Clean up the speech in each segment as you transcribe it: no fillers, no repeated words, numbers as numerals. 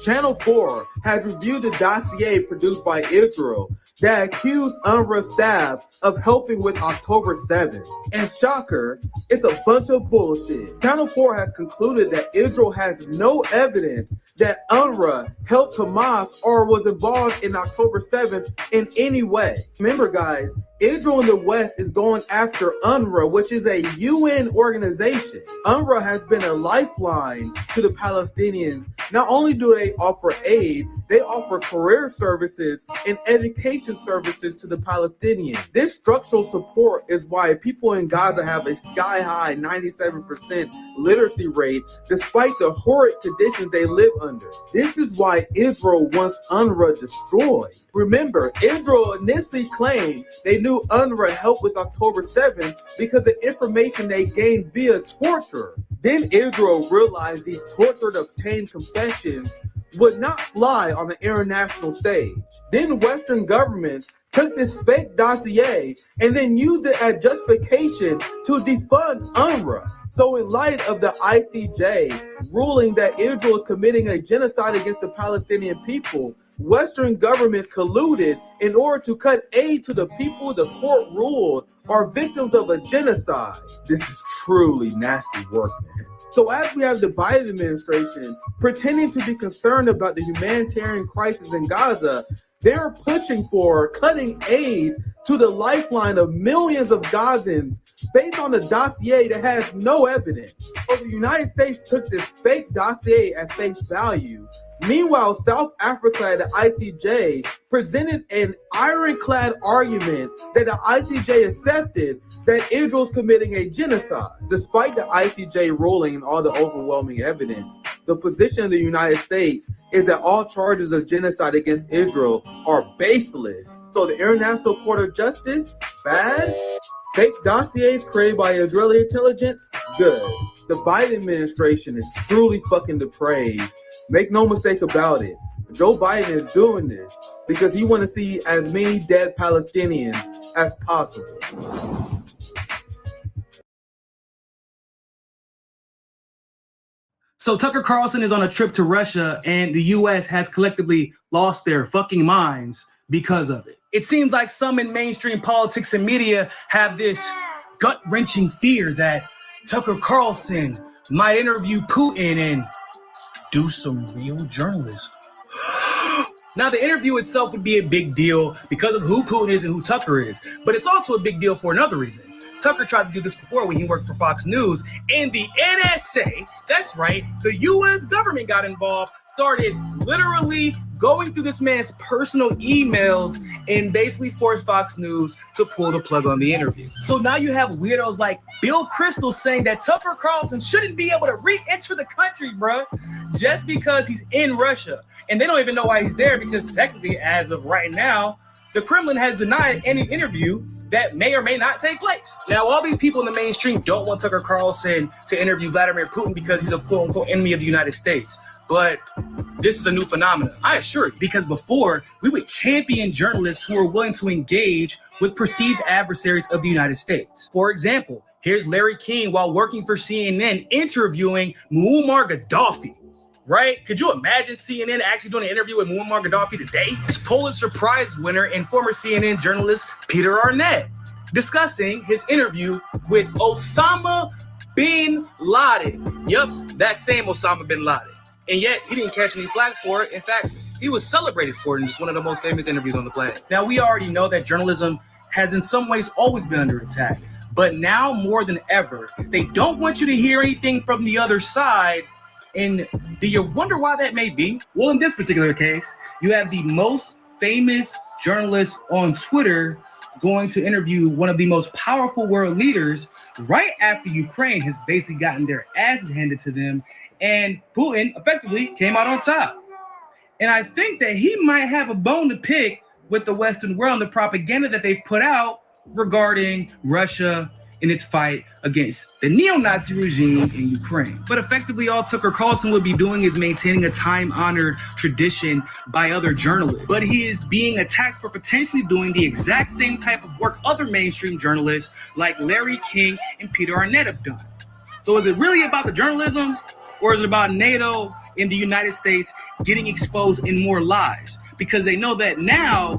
Channel 4 has reviewed the dossier produced by Israel that accused UNRWA staff of helping with October 7th. And shocker, it's a bunch of bullshit. Channel 4 has concluded that Israel has no evidence that UNRWA helped Hamas or was involved in October 7th in any way. Remember, guys, Israel in the West is going after UNRWA, which is a UN organization. UNRWA has been a lifeline to the Palestinians. Not only do they offer aid, they offer career services and education services to the Palestinians. This structural support is why people in Gaza have a sky-high 97% literacy rate despite the horrid conditions they live under. This is why Israel wants UNRWA destroyed. Remember, Israel initially claimed they knew UNRWA helped with October 7th because of information they gained via torture. Then Israel realized these tortured obtained confessions would not fly on the international stage. Then Western governments took this fake dossier and then used it as justification to defund UNRWA. So in light of the ICJ ruling that Israel is committing a genocide against the Palestinian people, Western governments colluded in order to cut aid to the people the court ruled are victims of a genocide. This is truly nasty work, man. So as we have the Biden administration pretending to be concerned about the humanitarian crisis in Gaza, they're pushing for cutting aid to the lifeline of millions of Gazans based on a dossier that has no evidence. So the United States took this fake dossier at face value. Meanwhile, South Africa at the ICJ presented an ironclad argument that the ICJ accepted that Israel's committing a genocide. Despite the ICJ ruling and all the overwhelming evidence, the position of the United States is that all charges of genocide against Israel are baseless. So the International Court of Justice, bad. Fake dossiers created by Israeli intelligence, good. The Biden administration is truly fucking depraved. Make no mistake about it. Joe Biden is doing this because he wants to see as many dead Palestinians as possible. So Tucker Carlson is on a trip to Russia, and the U.S. has collectively lost their fucking minds because of it. It seems like some in mainstream politics and media have this gut-wrenching fear that Tucker Carlson might interview Putin and do some real journalism. Now, the interview itself would be a big deal because of who Putin is and who Tucker is, but it's also a big deal for another reason. Tucker tried to do this before when he worked for Fox News, and the NSA, that's right, the U.S. government got involved, started literally going through this man's personal emails and basically forced Fox News to pull the plug on the interview. So now you have weirdos like Bill Kristol saying that Tucker Carlson shouldn't be able to re-enter the country, bruh, just because he's in Russia. And they don't even know why he's there because technically, as of right now, the Kremlin has denied any interview that may or may not take place. Now, all these people in the mainstream don't want Tucker Carlson to interview Vladimir Putin because he's a quote-unquote enemy of the United States. But this is a new phenomenon, I assure you, because before, we would champion journalists who are willing to engage with perceived adversaries of the United States. For example, here's Larry King while working for CNN interviewing Muammar Gaddafi. Right? Could you imagine CNN actually doing an interview with Muammar Gaddafi today? It's Pulitzer Prize winner and former CNN journalist Peter Arnett discussing his interview with Osama bin Laden. Yup, that same Osama bin Laden. And yet, he didn't catch any flack for it. In fact, he was celebrated for it in just one of the most famous interviews on the planet. Now, we already know that journalism has in some ways always been under attack. But now more than ever, they don't want you to hear anything from the other side. And do you wonder why that may be? Well, in this particular case, you have the most famous journalist on Twitter going to interview one of the most powerful world leaders right after Ukraine has basically gotten their asses handed to them. And Putin effectively came out on top. And I think that he might have a bone to pick with the Western world and the propaganda that they've put out regarding Russia in its fight against the neo-Nazi regime in Ukraine. But effectively, all Tucker Carlson would be doing is maintaining a time-honored tradition by other journalists. But he is being attacked for potentially doing the exact same type of work other mainstream journalists like Larry King and Peter Arnett have done. So is it really about the journalism, or is it about NATO in the United States getting exposed in more lies, because they know that now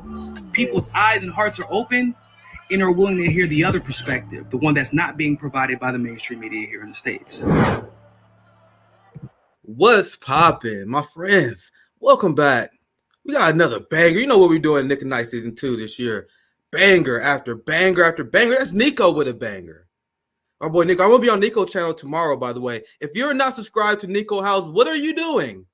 people's eyes and hearts are open and are willing to hear the other perspective, the one that's not being provided by the mainstream media here in the States. What's poppin', my friends? Welcome back. We got another banger. You know what we're doing Nick and Night Season 2 this year. Banger after banger after banger. That's Nico with a banger. Our boy Nico. I'm going to be on Nico's channel tomorrow, by the way. If you're not subscribed to Nico House, what are you doing?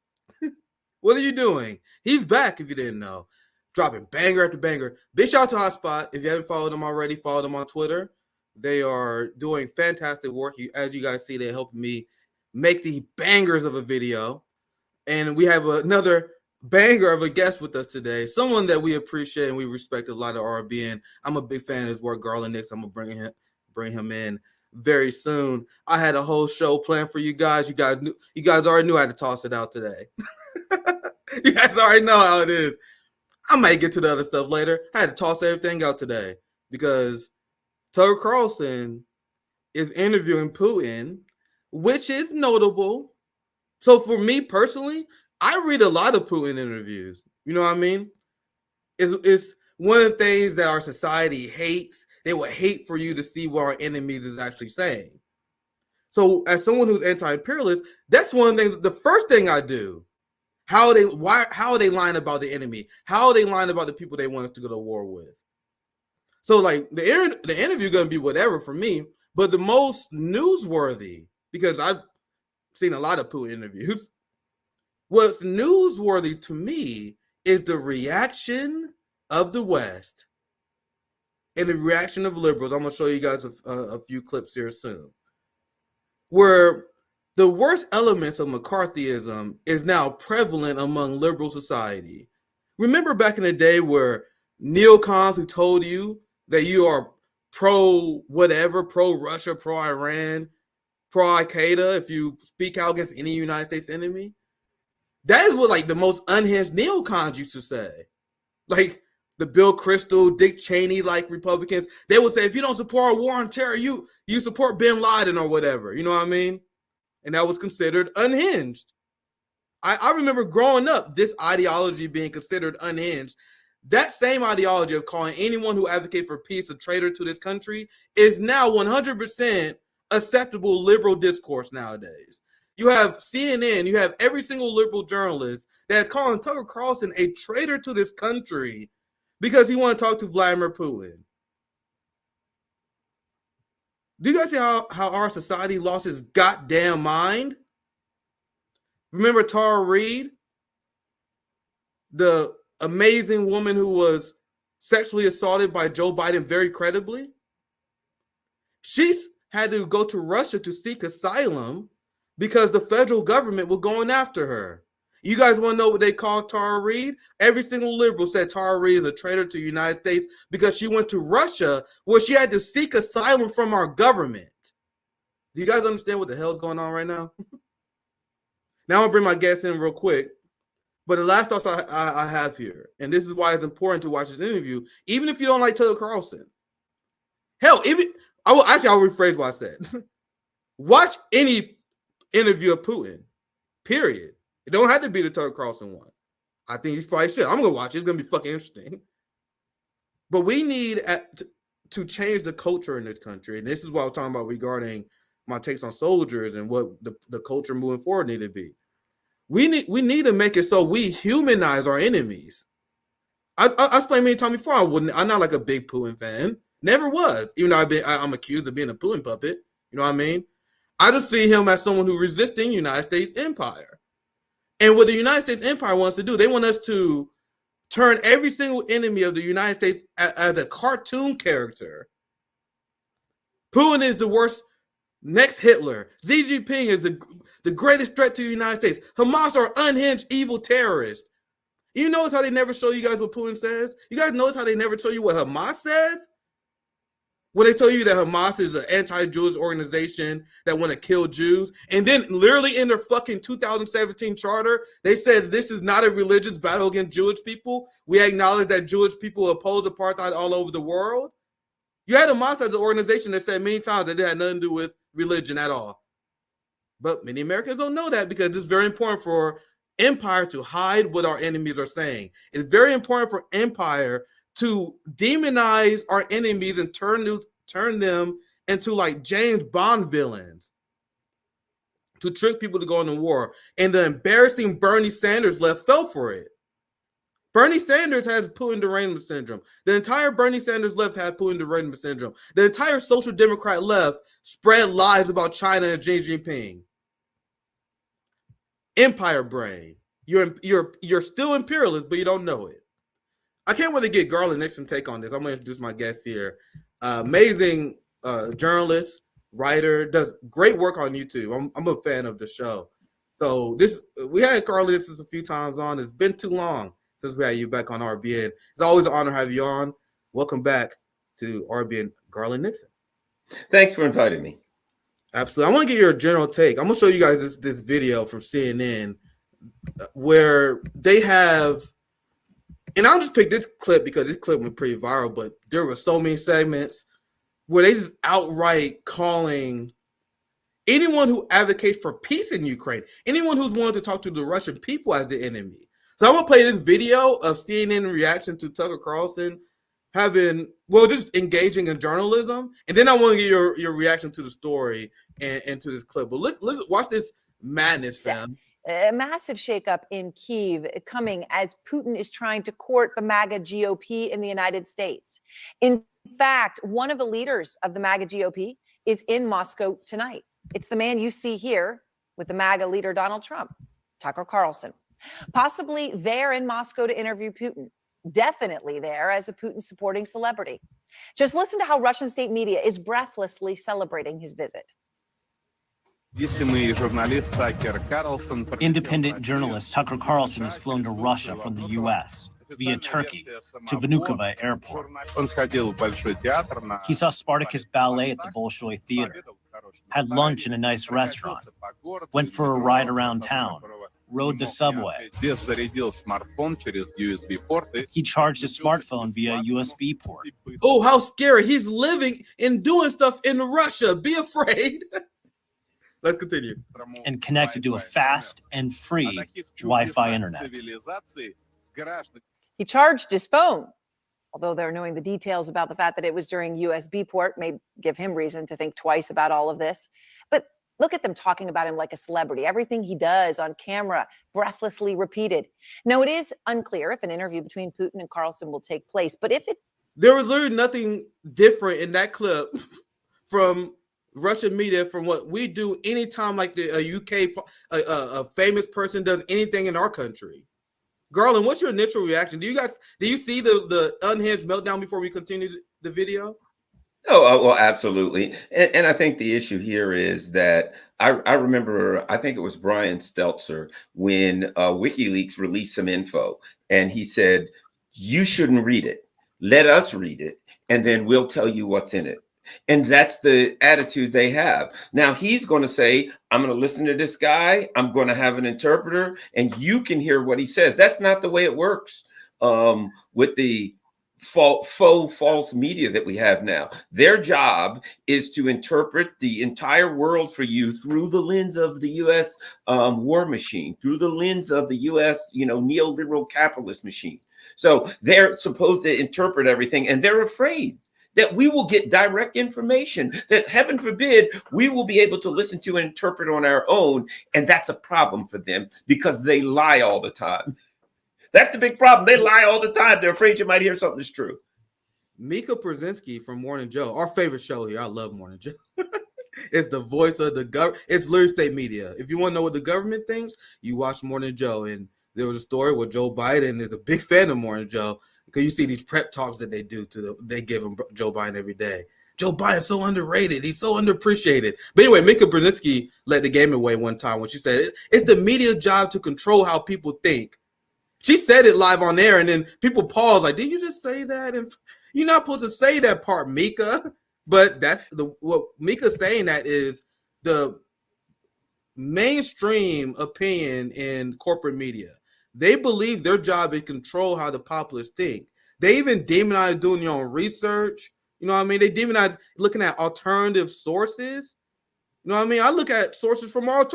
What are you doing? He's back, if you didn't know. Dropping banger after banger. Big shout out to Hotspot. If you haven't followed them already, follow them on Twitter. They are doing fantastic work. As you guys see, they're helping me make the bangers of a video. And we have another banger of a guest with us today. Someone that we appreciate and we respect a lot of R&B. And I'm a big fan of his work, Garland Nixon. I'm going to bring him in very soon. I had a whole show planned for you guys. You guys already knew I had to toss it out today. You guys already know how it is. I might get to the other stuff later. I had to toss everything out today because Tucker Carlson is interviewing Putin, which is notable. So for me personally, I read a lot of Putin interviews. You know what I mean? It's one of the things that our society hates. They would hate for you to see what our enemies is actually saying. So as someone who's anti-imperialist, that's one of the things, the first thing I do. How are they lying about the enemy? How are they lying about the people they want us to go to war with? So like the interview gonna be whatever for me, but the most newsworthy, because I've seen a lot of Putin interviews, what's newsworthy to me is the reaction of the West and the reaction of liberals. I'm gonna show you guys a few clips here soon, where the worst elements of McCarthyism is now prevalent among liberal society. Remember back in the day where neocons who told you that you are pro-whatever, pro-Russia, pro-Iran, pro-Al-Qaeda if you speak out against any United States enemy? That is what like the most unhinged neocons used to say. Like the Bill Kristol, Dick Cheney like Republicans, they would say, if you don't support a war on terror, you support bin Laden or whatever. You know what I mean? And that was considered unhinged. I remember growing up, this ideology being considered unhinged. That same ideology of calling anyone who advocates for peace a traitor to this country is now 100% acceptable liberal discourse nowadays. You have CNN, you have every single liberal journalist that's calling Tucker Carlson a traitor to this country because he want to talk to Vladimir Putin. Do you guys see how our society lost its goddamn mind? Remember Tara Reid, the amazing woman who was sexually assaulted by Joe Biden very credibly? She had to go to Russia to seek asylum because the federal government was going after her. You guys want to know what they called Tara Reid? Every single liberal said Tara Reid is a traitor to the United States because she went to Russia where she had to seek asylum from our government. Do you guys understand what the hell's going on right now? Now I'm going to bring my guests in real quick. But the last thoughts I have here, and this is why it's important to watch this interview, even if you don't like Tucker Carlson. Hell, I'll rephrase what I said. Watch any interview of Putin, period. It don't have to be the Tucker Carlson one. I think you probably should. I'm going to watch it. It's going to be fucking interesting. But we need to change the culture in this country. And this is what I was talking about regarding my takes on soldiers and what the culture moving forward need to be. We need to make it so we humanize our enemies. I explained many times before. I'm not like a big Putin fan. Never was. Even though I'm accused of being a Putin puppet. You know what I mean? I just see him as someone who's resisting United States empire. And what the United States empire wants to do, they want us to turn every single enemy of the United States as a cartoon character. Putin is the worst. Next Hitler. Xi Jinping is the greatest threat to the United States. Hamas are unhinged evil terrorists. You notice how they never show you guys what Putin says? You guys notice how they never show you what Hamas says? When they tell you that Hamas is an anti-Jewish organization that want to kill Jews, and then literally in their fucking 2017 charter, they said this is not a religious battle against Jewish people. We acknowledge that Jewish people oppose apartheid all over the world. You had Hamas as an organization that said many times that it had nothing to do with religion at all. But many Americans don't know that because it's very important for empire to hide what our enemies are saying. It's very important for empire to demonize our enemies and turn them into like James Bond villains to trick people to go into war. And the embarrassing Bernie Sanders left fell for it. Bernie Sanders has Putin derangement syndrome. The entire Bernie Sanders left had Putin derangement syndrome. The entire social democrat left spread lies about China and Xi Jinping. Empire brain. You're still imperialist, but you don't know it. I can't wait to get Garland Nixon take on this. I'm going to introduce my guest here. Amazing journalist, writer, does great work on YouTube. I'm a fan of the show. So we had Garland Nixon a few times on. It's been too long since we had you back on RBN. It's always an honor to have you on. Welcome back to RBN, Garland Nixon. Thanks for inviting me. Absolutely. I want to get your general take. I'm going to show you guys this video from CNN where they have, and I'll just pick this clip because this clip went pretty viral, but there were so many segments where they just outright calling anyone who advocates for peace in Ukraine, anyone who's willing to talk to the Russian people as the enemy. So I'm going to play this video of CNN reaction to Tucker Carlson just engaging in journalism. And then I want to get your reaction to the story and to this clip. But let's watch this madness, fam. A massive shakeup in Kyiv coming as Putin is trying to court the MAGA GOP in the United States. In fact, one of the leaders of the MAGA GOP is in Moscow tonight. It's the man you see here with the MAGA leader, Donald Trump, Tucker Carlson, possibly there in Moscow to interview Putin, definitely there as a Putin supporting celebrity. Just listen to how Russian state media is breathlessly celebrating his visit. Independent journalist Tucker Carlson has flown to Russia from the U.S. via Turkey to Vnukovo Airport. He saw Spartacus Ballet at the Bolshoi Theater, had lunch in a nice restaurant, went for a ride around town, rode the subway. He charged his smartphone via USB port. Oh, how scary. He's living and doing stuff in Russia. Be afraid. Let's continue. And connected to a fast and free Wi-Fi internet. He charged his phone, although they're knowing the details about the fact that it was during USB port may give him reason to think twice about all of this. But look at them talking about him like a celebrity. Everything he does on camera, breathlessly repeated. Now, it is unclear if an interview between Putin and Carlson will take place, but if it... There was literally nothing different in that clip from Russian media from what we do anytime like a famous person does anything in our country. Garland, what's your initial reaction? Do you see the unhinged meltdown before we continue the video? Oh, well, absolutely. And I think the issue here is that I remember, I think it was Brian Stelter when WikiLeaks released some info and he said, you shouldn't read it. Let us read it. And then we'll tell you what's in it. And that's the attitude they have. Now he's going to say, I'm going to listen to this guy. I'm going to have an interpreter and you can hear what he says. That's not the way it works with the false media that we have now. Their job is to interpret the entire world for you through the lens of the U.S. War machine, through the lens of the U.S. Neoliberal capitalist machine. So they're supposed to interpret everything and they're afraid that we will get direct information that, heaven forbid, we will be able to listen to and interpret on our own. And that's a problem for them because they lie all the time. That's the big problem. They lie all the time. They're afraid you might hear something that's true. Mika Brzezinski from Morning Joe, our favorite show here. I love Morning Joe. It's the voice of the government. It's literally state media. If you want to know what the government thinks, you watch Morning Joe. And there was a story where Joe Biden is a big fan of Morning Joe because you see these prep talks that they do they give him Joe Biden every day. Joe Biden's so underrated. He's so underappreciated. But anyway, Mika Brzezinski let the game away one time when she said it's the media job to control how people think. She said it live on air, and then people paused like, did you just say that? And you're not supposed to say that part, Mika. But that's what Mika's saying, that is the mainstream opinion in corporate media. They believe their job is control how the populace think. They even demonize doing your own research. You know what I mean? They demonize looking at alternative sources. You know what I mean? I look at sources from all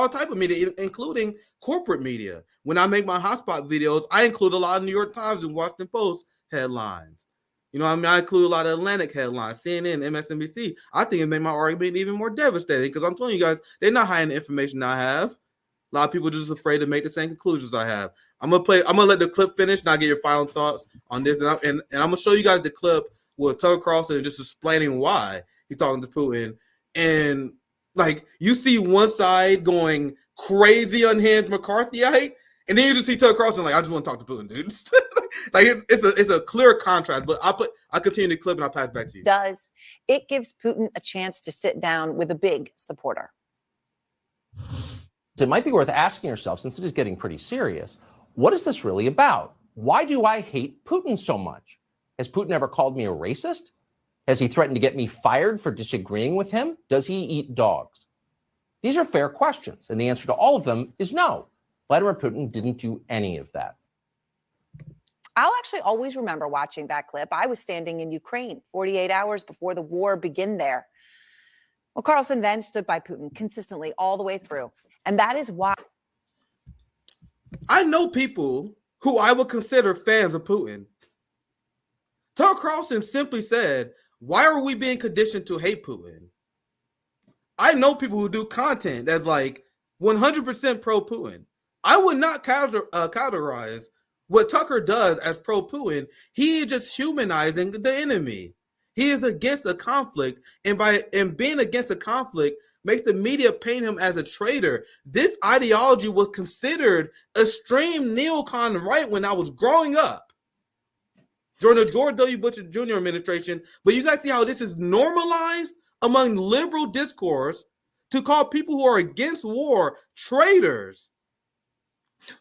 type of media, including corporate media. When I make my hotspot videos, I include a lot of New York Times and Washington Post headlines. You know what I mean? I include a lot of Atlantic headlines, CNN, MSNBC. I think it made my argument even more devastating because I'm telling you guys, they're not hiding the information I have. A lot of people are just afraid to make the same conclusions I have. I'm gonna let the clip finish and I'll get your final thoughts on this. And I'm gonna show you guys the clip with Tucker Carlson just explaining why he's talking to Putin. And like you see one side going crazy unhinged McCarthyite, and then you just see Tucker Carlson like, I just want to talk to Putin, dude. Like it's a clear contrast. But I continue the clip and I'll pass it back to you. It gives Putin a chance to sit down with a big supporter. It might be worth asking yourself, since it is getting pretty serious, what is this really about? Why do I hate Putin so much? Has Putin ever called me a racist? Has he threatened to get me fired for disagreeing with him? Does he eat dogs? These are fair questions, and the answer to all of them is no. Vladimir Putin didn't do any of that. I'll actually always remember watching that clip. I was standing in Ukraine 48 hours before the war began there. Well, Carlson then stood by Putin consistently all the way through. And that is why I know people who I would consider fans of Putin. Tucker Carlson simply said, why are we being conditioned to hate Putin? I know people who do content that's like 100% pro-Putin. I would not categorize what Tucker does as pro-Putin. He is just humanizing the enemy. He is against a conflict, and being against a conflict makes the media paint him as a traitor. This ideology was considered extreme neocon right when I was growing up during the George W. Bush Jr. administration. But you guys see how this is normalized among liberal discourse to call people who are against war traitors.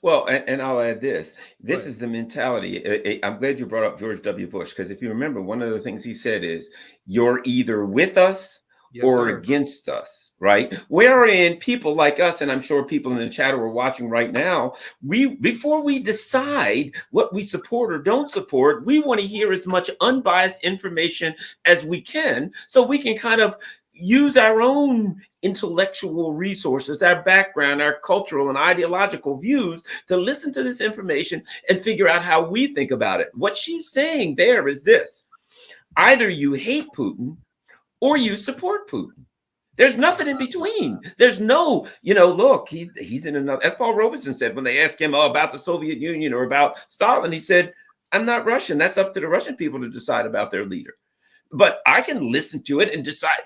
Well, and I'll add this. This is the mentality. I'm glad you brought up George W. Bush, because if you remember, one of the things he said is, you're either with us or against us, right? Wherein people like us, and I'm sure people in the chat who are watching right now, before we decide what we support or don't support, we want to hear as much unbiased information as we can, so we can kind of use our own intellectual resources, our background, our cultural and ideological views to listen to this information and figure out how we think about it. What she's saying there is this: either you hate Putin or you support Putin. There's nothing in between. There's no, look, he's in another, as Paul Robeson said, when they asked him about the Soviet Union or about Stalin, he said, I'm not Russian. That's up to the Russian people to decide about their leader. But I can listen to it and decide.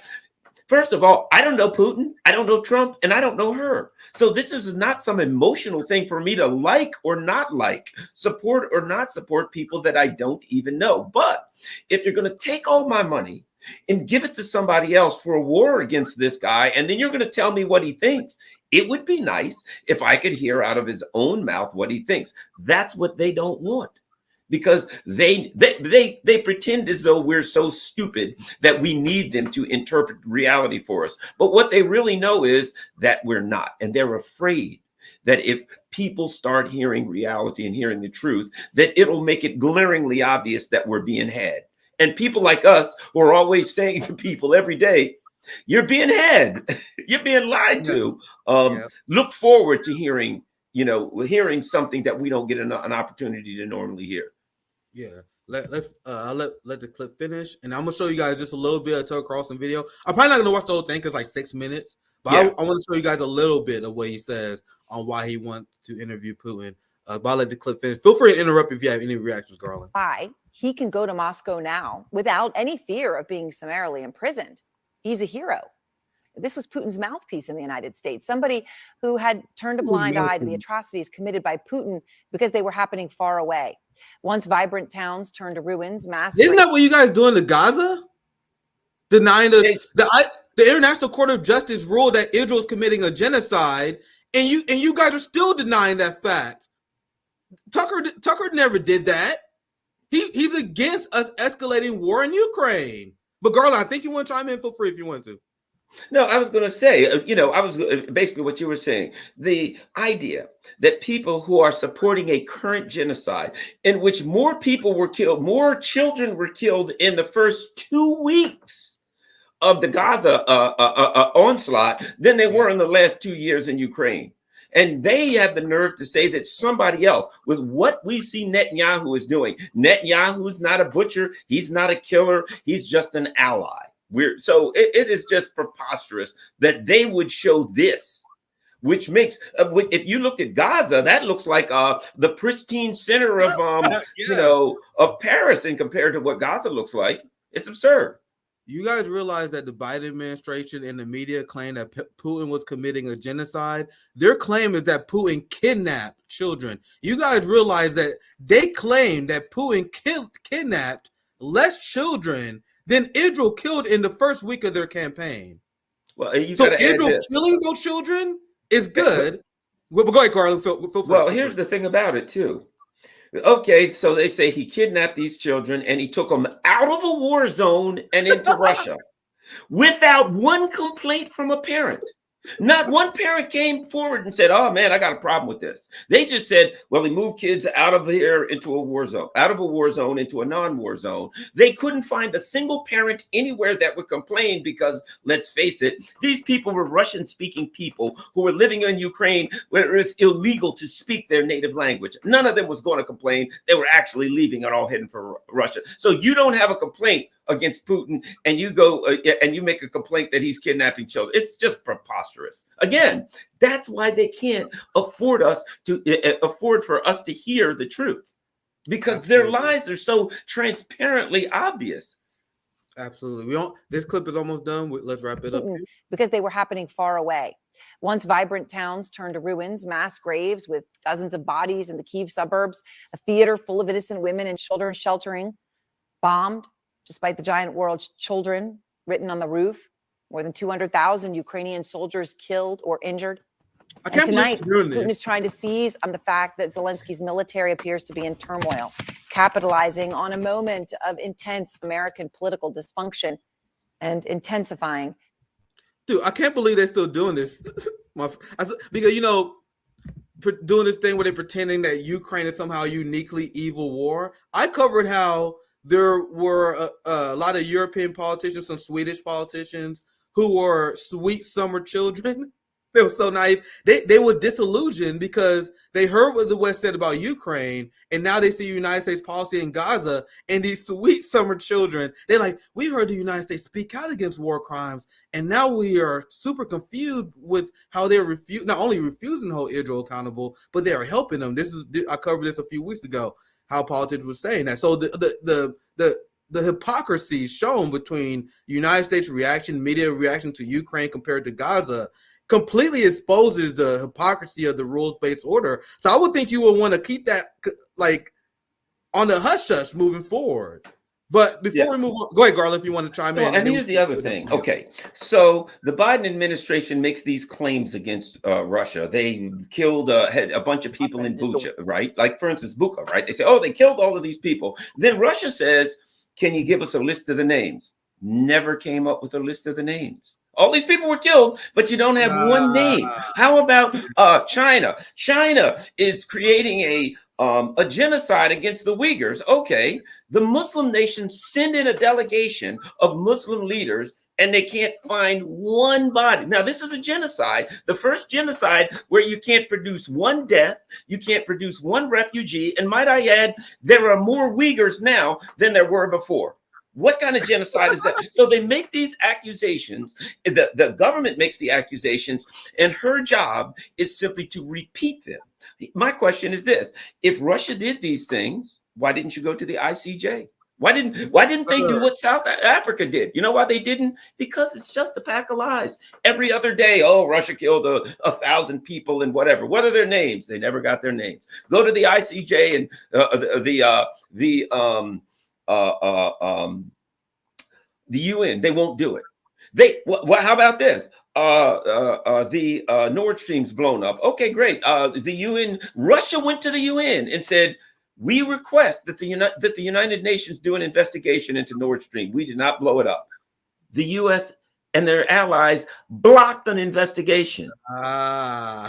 First of all, I don't know Putin, I don't know Trump, and I don't know her. So this is not some emotional thing for me to like or not like, support or not support people that I don't even know. But if you're going to take all my money and give it to somebody else for a war against this guy, and then you're going to tell me what he thinks, it would be nice if I could hear out of his own mouth what he thinks. That's what they don't want. Because they pretend as though we're so stupid that we need them to interpret reality for us. But what they really know is that we're not. And they're afraid that if people start hearing reality and hearing the truth, that it'll make it glaringly obvious that we're being had. And people like us who are always saying to people every day, you're being had, you're being lied to. Look forward to hearing something that we don't get an opportunity to normally hear. Yeah, let's let the clip finish, and I'm gonna show you guys just a little bit of Tucker Carlson video. I'm probably not gonna watch the whole thing because like 6 minutes, but I want to show you guys a little bit of what he says on why he wants to interview Putin. But I'll let the clip finish. Feel free to interrupt if you have any reactions, Garland. Why he can go to Moscow now without any fear of being summarily imprisoned. He's a hero. This was Putin's mouthpiece in the United States, somebody who had turned a blind eye to the atrocities committed by Putin because they were happening far away. Once vibrant towns turned to ruins, Isn't that what you guys doing to Gaza? Denying the International Court of Justice ruled that Israel's committing a genocide, and you guys are still denying that fact. Tucker never did that. He's against us escalating war in Ukraine. But Garland, I think you want to chime in. Feel free if you want to. No, I was going to say, I was basically what you were saying. The idea that people who are supporting a current genocide in which more people were killed, more children were killed in the first 2 weeks of the Gaza onslaught than they were in the last 2 years in Ukraine. And they have the nerve to say that somebody else, with what we see Netanyahu is doing. Netanyahu is not a butcher. He's not a killer. He's just an ally. So it is just preposterous that they would show this, which makes, if you looked at Gaza, that looks like the pristine center of, of Paris, and compared to what Gaza looks like, it's absurd. You guys realize that the Biden administration and the media claim that Putin was committing a genocide? Their claim is that Putin kidnapped children. You guys realize that they claim that Putin kidnapped less children than Israel killed in the first week of their campaign. Well, so Israel killing those children is good. Well, go ahead, Carlson. Well, here's the thing about it, too. Okay, so they say he kidnapped these children and he took them out of a war zone and into Russia without one complaint from a parent. Not one parent came forward and said, oh, man, I got a problem with this. They just said, well, he moved kids out of here into a war zone, out of a war zone into a non-war zone. They couldn't find a single parent anywhere that would complain because, let's face it, these people were Russian-speaking people who were living in Ukraine where it's illegal to speak their native language. None of them was going to complain. They were actually leaving and all heading for Russia. So you don't have a complaint against Putin, and you go and you make a complaint that he's kidnapping children. It's just preposterous. Again, that's why they can't afford for us to hear the truth, because Absolutely. Their lies are so transparently obvious. Absolutely. This clip is almost done. Let's wrap it up. Because they were happening far away. Once vibrant towns turned to ruins, mass graves with dozens of bodies in the Kyiv suburbs, a theater full of innocent women and children sheltering, bombed. Despite the giant world children written on the roof, more than 200,000 Ukrainian soldiers killed or injured. And tonight, Putin is trying to seize on the fact that Zelensky's military appears to be in turmoil, capitalizing on a moment of intense American political dysfunction and intensifying. Dude, I can't believe they're still doing this. Because, doing this thing where they're pretending that Ukraine is somehow a uniquely evil war. I covered how there were a lot of European politicians, some Swedish politicians who were sweet summer children. They were so naive. They were disillusioned because they heard what the West said about Ukraine, and now they see United States policy in Gaza, and these sweet summer children, they're like, we heard the United States speak out against war crimes, and now we are super confused with how they're not only refusing to hold Israel accountable, but they are helping them. I covered this a few weeks ago, how politics was saying that. So the hypocrisy shown between the United States reaction, media reaction to Ukraine compared to Gaza, completely exposes the hypocrisy of the rules-based order. So I would think you would want to keep that like on the hush-hush moving forward. But before we move on, go ahead, Garland, if you want to chime in. And here's the other thing. Okay, so the Biden administration makes these claims against Russia. They killed had a bunch of people in Bucha, right? Like, for instance, Bucha, right? They say, oh, they killed all of these people. Then Russia says, can you give us a list of the names? Never came up with a list of the names. All these people were killed, but you don't have one name. How about China? China is creating a genocide against the Uyghurs. Okay, the Muslim nations send in a delegation of Muslim leaders, and they can't find one body. Now, this is a genocide, the first genocide where you can't produce one death, you can't produce one refugee, and might I add, there are more Uyghurs now than there were before. What kind of genocide is that? So they make these accusations. The government makes the accusations, and her job is simply to repeat them. My question is this: if Russia did these things, why didn't you go to the ICJ? Why didn't they do what South Africa did? You know why they didn't? Because it's just a pack of lies. Every other day, oh, Russia killed 1,000 people and whatever. What are their names? They never got their names. Go to the ICJ and the UN. They won't do it. How about this? The Nord Stream's blown up. Okay, great. The UN, Russia went to the UN and said, we request that the United Nations do an investigation into Nord Stream. We did not blow it up. The US and their allies blocked an investigation.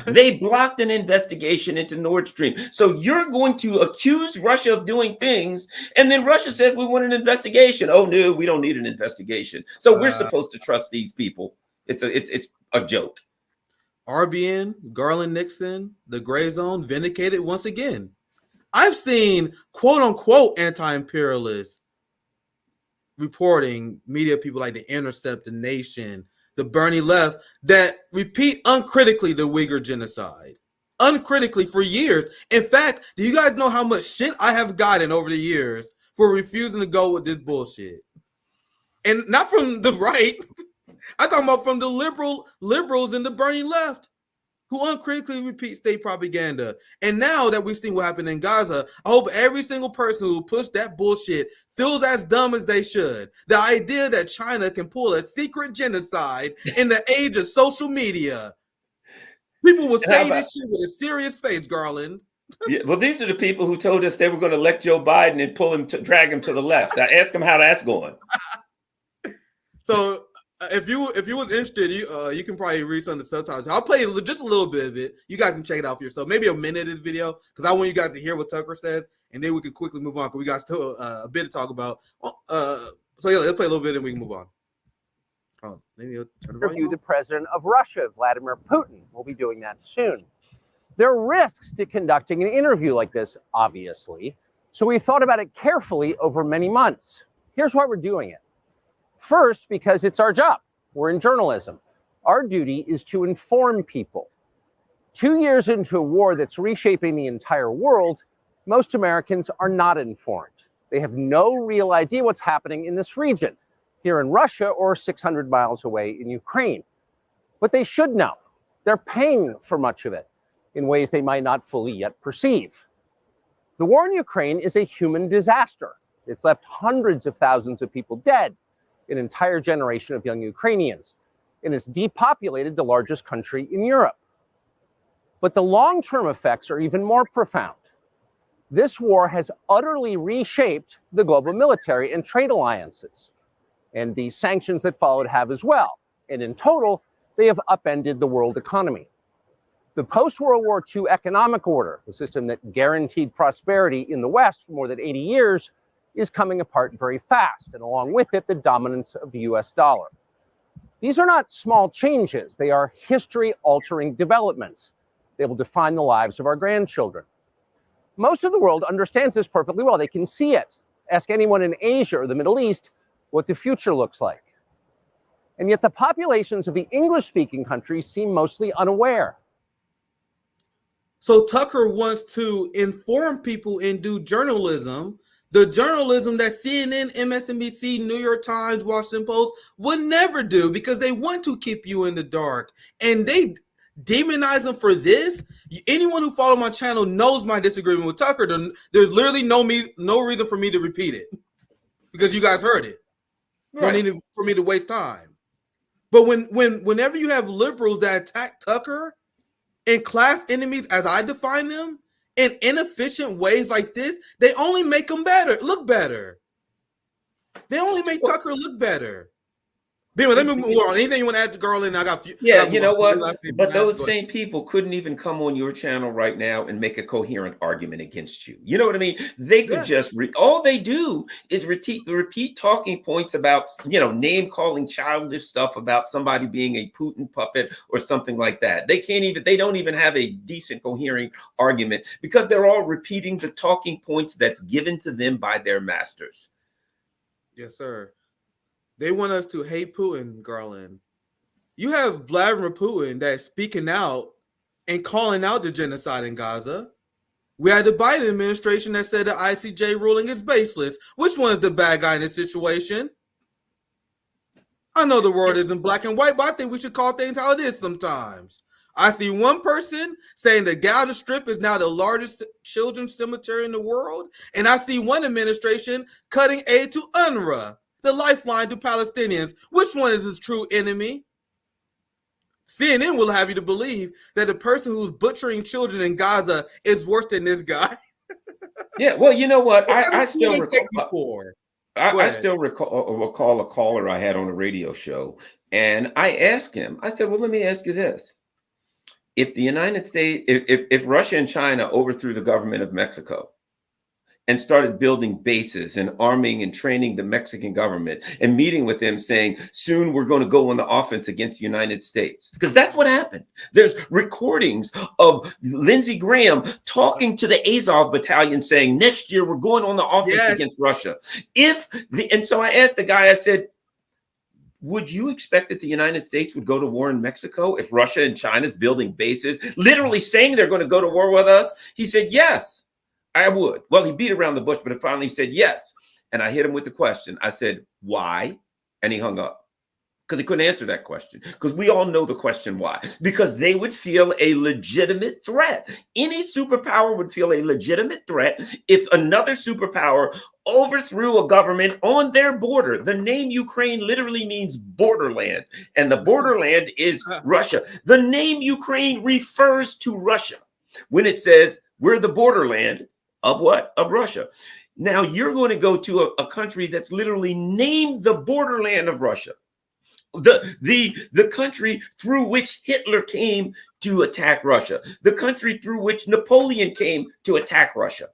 They blocked an investigation into Nord Stream. So you're going to accuse Russia of doing things, and then Russia says we want an investigation. Oh no, we don't need an investigation. So we're supposed to trust these people. It's a joke. RBN, Garland Nixon, the gray zone vindicated once again. I've seen quote unquote anti-imperialists reporting, media people like The Intercept, The Nation, the Bernie Left, that repeat uncritically the Uyghur genocide. Uncritically for years. In fact, do you guys know how much shit I have gotten over the years for refusing to go with this bullshit? And not from the right. I'm talking about from the liberals and the Bernie Left, who uncritically repeat state propaganda. And now that we've seen what happened in Gaza, I hope every single person who pushed that bullshit feels as dumb as they should. The idea that China can pull a secret genocide in the age of social media. People will say this shit with a serious face, Garland. Yeah, well, these are the people who told us they were going to elect Joe Biden and drag him to the left. I ask them how that's going. So if you was interested, you can probably read some of the subtitles. I'll play just a little bit of it. You guys can check it out for yourself. Maybe a minute of this video, because I want you guys to hear what Tucker says, and then we can quickly move on, because we got still a bit to talk about. So yeah, let's play a little bit and we can move on. Interview the president of Russia, Vladimir Putin. We'll be doing that soon. There are risks to conducting an interview like this, obviously, so we thought about it carefully over many months. Here's why we're doing it. First, because it's our job. We're in journalism. Our duty is to inform people. 2 years into a war that's reshaping the entire world, most Americans are not informed. They have no real idea what's happening in this region, here in Russia or 600 miles away in Ukraine. But they should know. They're paying for much of it in ways they might not fully yet perceive. The war in Ukraine is a human disaster. It's left hundreds of thousands of people dead, an entire generation of young Ukrainians, and it's depopulated the largest country in Europe. But the long-term effects are even more profound. This war has utterly reshaped the global military and trade alliances, and the sanctions that followed have as well. And in total, they have upended the world economy. The post-World War II economic order, the system that guaranteed prosperity in the West for more than 80 years, is coming apart very fast, and along with it, the dominance of the US dollar. These are not small changes. They are history-altering developments. They will define the lives of our grandchildren. Most of the world understands this perfectly well. They can see it. Ask anyone in Asia or the Middle East what the future looks like. And yet the populations of the English-speaking countries seem mostly unaware. So Tucker wants to inform people and do journalism, the journalism that CNN, MSNBC, New York Times, Washington Post would never do, because they want to keep you in the dark. And they demonize them for this. Anyone who follows my channel knows my disagreement with Tucker. There's literally no reason for me to repeat it, because you guys heard it. Right. No need for me to waste time. But whenever you have liberals that attack Tucker and class enemies, as I define them, in inefficient ways like this, they only make them look better. They only make Tucker look better. Anyway, let me move on. Anything you want to add to Garland? I got you know what? But those same people couldn't even come on your channel right now and make a coherent argument against you. You know what I mean? They could just all they do is repeat talking points about, name calling, childish stuff about somebody being a Putin puppet or something like that. They don't even have a decent coherent argument, because they're all repeating the talking points that's given to them by their masters. Yes, sir. They want us to hate Putin, Garland. You have Vladimir Putin that's speaking out and calling out the genocide in Gaza. We had the Biden administration that said the ICJ ruling is baseless. Which one is the bad guy in this situation? I know the world isn't black and white, but I think we should call things how it is sometimes. I see one person saying the Gaza Strip is now the largest children's cemetery in the world, and I see one administration cutting aid to UNRWA, the lifeline to Palestinians. Which one is his true enemy? CNN will have you to believe that the person who's butchering children in Gaza is worse than this guy. Yeah, well, you know what? I still recall a caller I had on a radio show, And I asked him, I said, well, let me ask you this. If the United States, if Russia and China overthrew the government of Mexico and started building bases and arming and training the Mexican government and meeting with them saying, soon we're going to go on the offense against the United States. Because that's what happened. There's recordings of Lindsey Graham talking to the Azov battalion saying, next year we're going on the offense against Russia. And so I asked the guy, I said, would you expect that the United States would go to war in Mexico if Russia and China's building bases, literally saying they're going to go to war with us? He said, yes, I would. Well, he beat around the bush, but finally said yes. And I hit him with the question. I said, why? And he hung up because he couldn't answer that question. Because we all know the question why. Because they would feel a legitimate threat. Any superpower would feel a legitimate threat if another superpower overthrew a government on their border. The name Ukraine literally means borderland, and the borderland is Russia. The name Ukraine refers to Russia when it says we're the borderland of what? Of Russia. Now you're going to go to a country that's literally named the borderland of Russia. The country through which Hitler came to attack Russia, the country through which Napoleon came to attack Russia.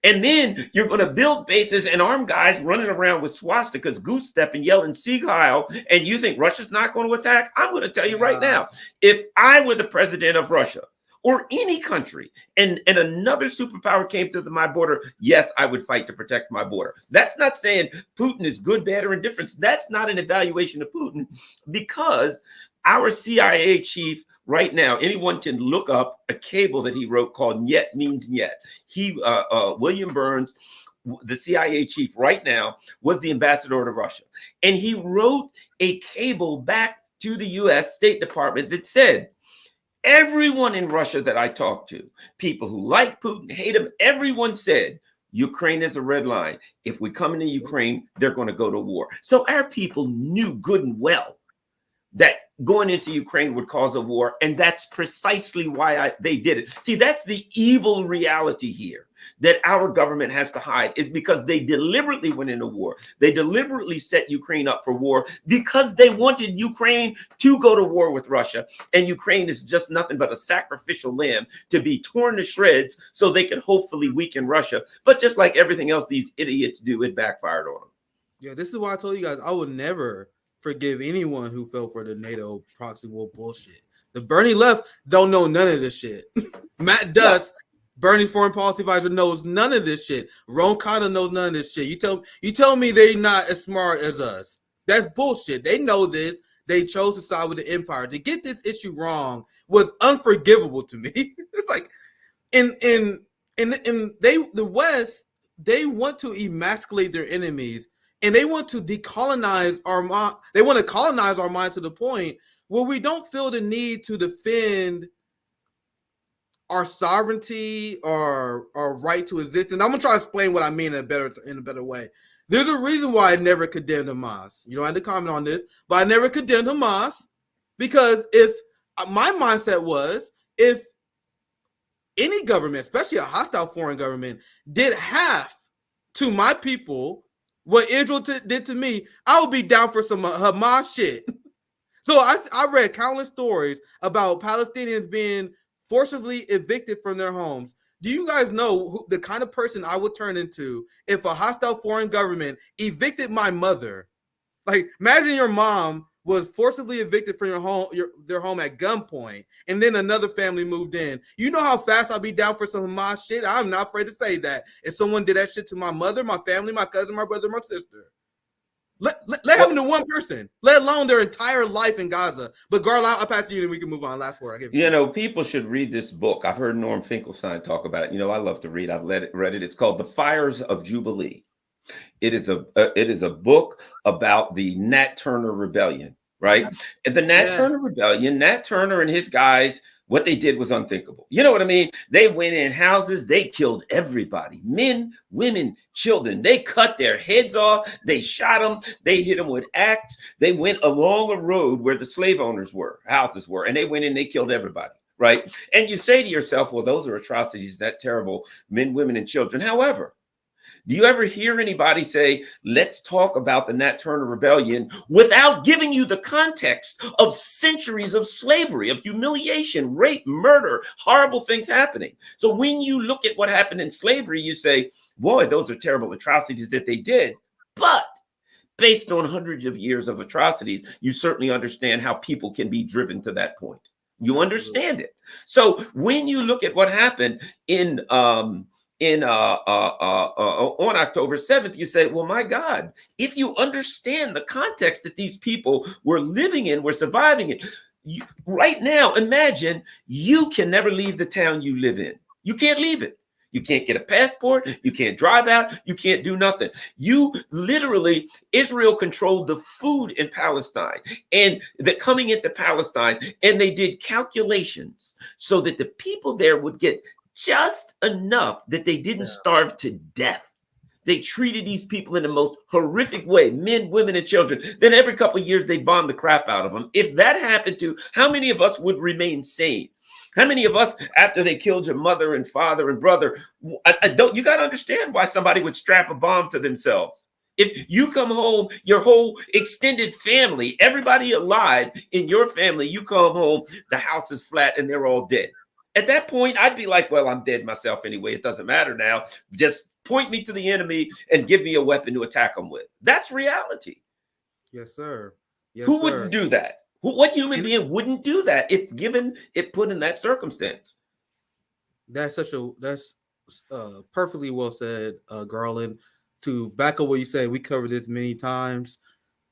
And then you're going to build bases and arm guys running around with swastikas, goose stepping, yelling Sieg Heil, and you think Russia's not going to attack? I'm going to tell you right now, if I were the president of Russia or any country and another superpower came to my border, yes, I would fight to protect my border. That's not saying Putin is good, bad, or indifferent. That's not an evaluation of Putin, because our CIA chief right now, anyone can look up a cable that he wrote called Nyet Means Nyet. William Burns, the CIA chief right now, was the ambassador to Russia. And he wrote a cable back to the US State Department that said, everyone in Russia that I talked to, people who like Putin, hate him, everyone said, Ukraine is a red line. If we come into Ukraine, they're going to go to war. So our people knew good and well that going into Ukraine would cause a war. And that's precisely why they did it. See, that's the evil reality here that our government has to hide, is because they deliberately went into war. They deliberately set Ukraine up for war because they wanted Ukraine to go to war with Russia. And Ukraine is just nothing but a sacrificial lamb to be torn to shreds so they can hopefully weaken Russia. But just like everything else these idiots do, it backfired on them. Yeah, this is why I told you guys I would never forgive anyone who fell for the NATO proxy war bullshit. The Bernie left don't know none of this shit. Matt Duss, Bernie foreign policy advisor, knows none of this shit. Ron Khanna knows none of this shit. You tell me they're not as smart as us. That's bullshit. They know this. They chose to side with the empire. To get this issue wrong was unforgivable to me. It's like the West, they want to emasculate their enemies. And they want to decolonize our mind. They want to colonize our mind to the point where we don't feel the need to defend our sovereignty or our right to exist. And I'm gonna try to explain what I mean in a better way. There's a reason why I never condemned Hamas. You don't have to comment on this, but I never condemned Hamas because if my mindset was, if any government, especially a hostile foreign government, did half to my people what Israel did to me, I would be down for some Hamas shit. So I read countless stories about Palestinians being forcibly evicted from their homes. Do you guys know the kind of person I would turn into if a hostile foreign government evicted my mother? Like, imagine your mom was forcibly evicted from their home at gunpoint, and then another family moved in. You know how fast I'd be down for some Hamas shit? I'm not afraid to say that. If someone did that shit to my mother, my family, my cousin, my brother, my sister. Let happen to one person, let alone their entire life in Gaza. But Garland, I'll pass to you and we can move on. Last word. People should read this book. I've heard Norm Finkelstein talk about it. I love to read. I've read it. It's called The Fires of Jubilee. It is a book about the Nat Turner Rebellion, right? And the Nat Turner Rebellion, Nat Turner and his guys, what they did was unthinkable. You know what I mean? They went in houses, they killed everybody, men, women, children. They cut their heads off, they shot them, they hit them with axes. They went along a road where the slave owners' houses were, and they went in, they killed everybody, right? And you say to yourself, well, those are atrocities, that terrible, men, women, and children. However, Do you ever hear anybody say, let's talk about the Nat Turner Rebellion without giving you the context of centuries of slavery, of humiliation, rape, murder, horrible things happening? So when you look at what happened in slavery, you say, boy, those are terrible atrocities that they did. But based on hundreds of years of atrocities, you certainly understand how people can be driven to that point. You understand it. So when you look at what happened on October 7th, you say, well, my God, if you understand the context that these people were living in, were surviving in, right now, imagine you can never leave the town you live in. You can't leave it. You can't get a passport. You can't drive out. You can't do nothing. You literally, Israel controlled the food in Palestine and the coming into Palestine, and they did calculations so that the people there would get just enough that they didn't starve to death. They treated these people in the most horrific way, men, women, and children. Then every couple of years, they bombed the crap out of them. If that happened to, how many of us would remain sane? How many of us, after they killed your mother and father and brother, you got to understand why somebody would strap a bomb to themselves. If you come home, your whole extended family, everybody alive in your family, you come home, the house is flat and they're all dead. At that point, I'd be like, well, I'm dead myself anyway. It doesn't matter now. Just point me to the enemy and give me a weapon to attack them with. That's reality. Yes, sir. Yes, Who wouldn't do that? What human being wouldn't do that if put in that circumstance? That's perfectly well said, Garland. To back up what you said, we covered this many times.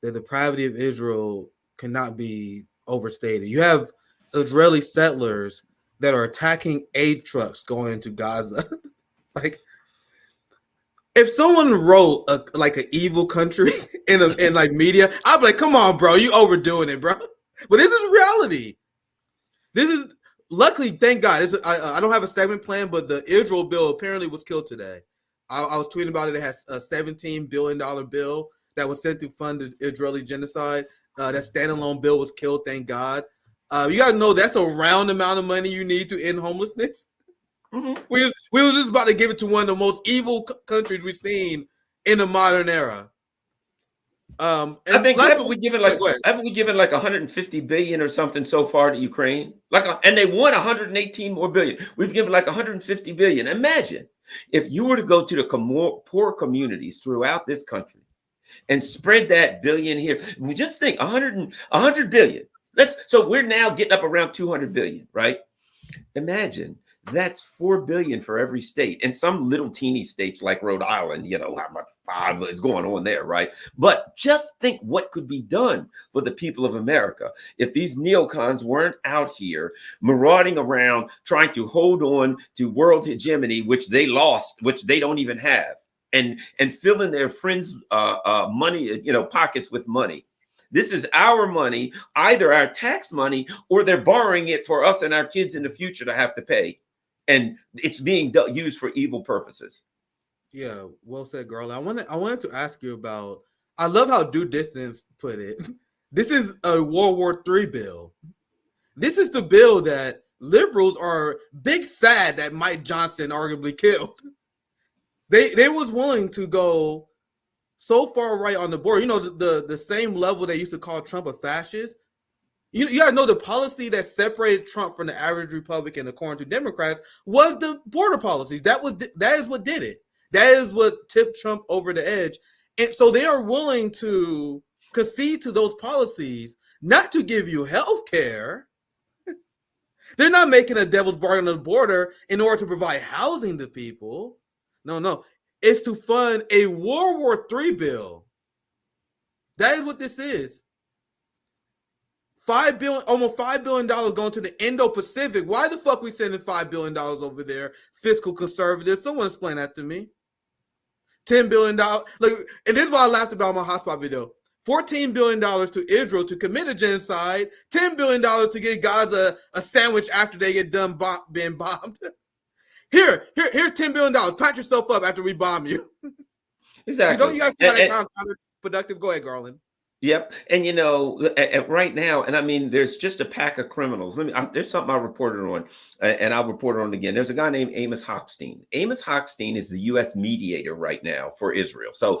The depravity of Israel cannot be overstated. You have Israeli settlers that are attacking aid trucks going into Gaza. Like, if someone wrote like an evil country in like media, I'd be like, come on, bro, you overdoing it, bro. But this is reality. This is, luckily, thank God. I don't have a segment plan, but the Israel bill apparently was killed today. I was tweeting about it. It has a $17 billion bill that was sent to fund the Israeli genocide. That standalone bill was killed, thank God. You got to know that's a round amount of money you need to end homelessness. Mm-hmm. We were just about to give it to one of the most evil countries we've seen in the modern era. I think haven't we given like 150 billion or something so far to Ukraine? And they won 118 more billion. We've given like 150 billion. Imagine if you were to go to the poor communities throughout this country and spread that billion here. We just think 100 billion. So we're now getting up around 200 billion, right? Imagine that's 4 billion for every state. And some little teeny states like Rhode Island, how much is going on there, right? But just think what could be done for the people of America if these neocons weren't out here marauding around trying to hold on to world hegemony, which they lost, which they don't even have, and filling their friends' money, pockets with money. This is our money, either our tax money, or they're borrowing it for us and our kids in the future to have to pay. And it's being used for evil purposes. Yeah, well said, Garland. I wanted to ask you about, I love how Due Distance put it. This is a World War III bill. This is the bill that liberals are big sad that Mike Johnson arguably killed. They was willing to go so far right on the board. The same level they used to call Trump a fascist. You gotta know the policy that separated Trump from the average Republican, according to Democrats, was the border policies. That is what did it. That is what tipped Trump over the edge. And so they are willing to concede to those policies, not to give you health care. They're not making a devil's bargain on the border in order to provide housing to people. No. It's to fund a World War III bill. That is what this is. Almost $5 billion going to the Indo-Pacific. Why the fuck we sending $5 billion over there? Fiscal conservative. Someone explain that to me. $10 billion. Look, and this is why I laughed about my hotspot video. $14 billion to Israel to commit a genocide. $10 billion to get Gaza a sandwich after they get done being bombed. Here's $10 billion. Pat yourself up after we bomb you. Exactly. You got to that kind of productive. Go ahead, Garland. Yep. And right now, and I mean, there's just a pack of criminals. There's something I reported on, and I'll report on it again. There's a guy named Amos Hochstein. Amos Hochstein is the U.S. mediator right now for Israel. So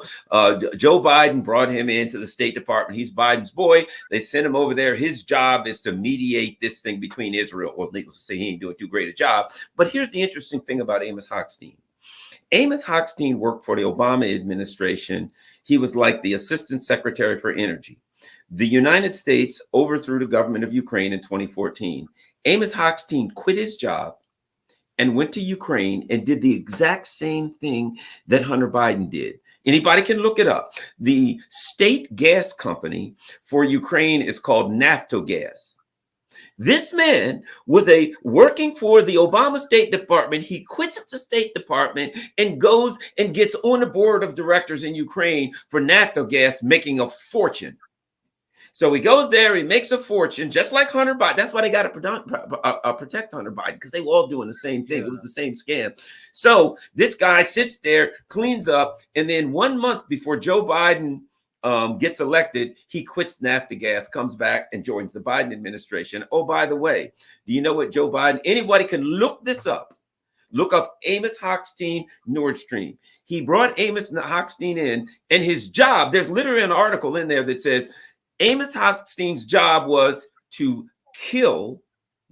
Joe Biden brought him into the State Department. He's Biden's boy. They sent him over there. His job is to mediate this thing between Israel. Well, needless to say, he ain't doing too great a job. But here's the interesting thing about Amos Hochstein. Amos Hochstein worked for the Obama administration. He was like the Assistant Secretary for Energy. The United States overthrew the government of Ukraine in 2014. Amos Hochstein quit his job and went to Ukraine and did the exact same thing that Hunter Biden did. Anybody can look it up. The state gas company for Ukraine is called Naftogaz. This man was working for the Obama State Department. He quits the State Department and goes and gets on the board of directors in Ukraine for Naftogaz, making a fortune. So he goes there, he makes a fortune, just like Hunter Biden. That's why they got to protect Hunter Biden, because they were all doing the same thing. Yeah. It was the same scam. So this guy sits there, cleans up, and then 1 month before Joe Biden gets elected, he quits Naftogaz, comes back and joins the Biden administration. Oh, by the way, do you know what Joe Biden, anybody can look this up. Look up Amos Hochstein, Nord Stream. He brought Amos Hochstein in, and his job, there's literally an article in there that says Amos Hochstein's job was to kill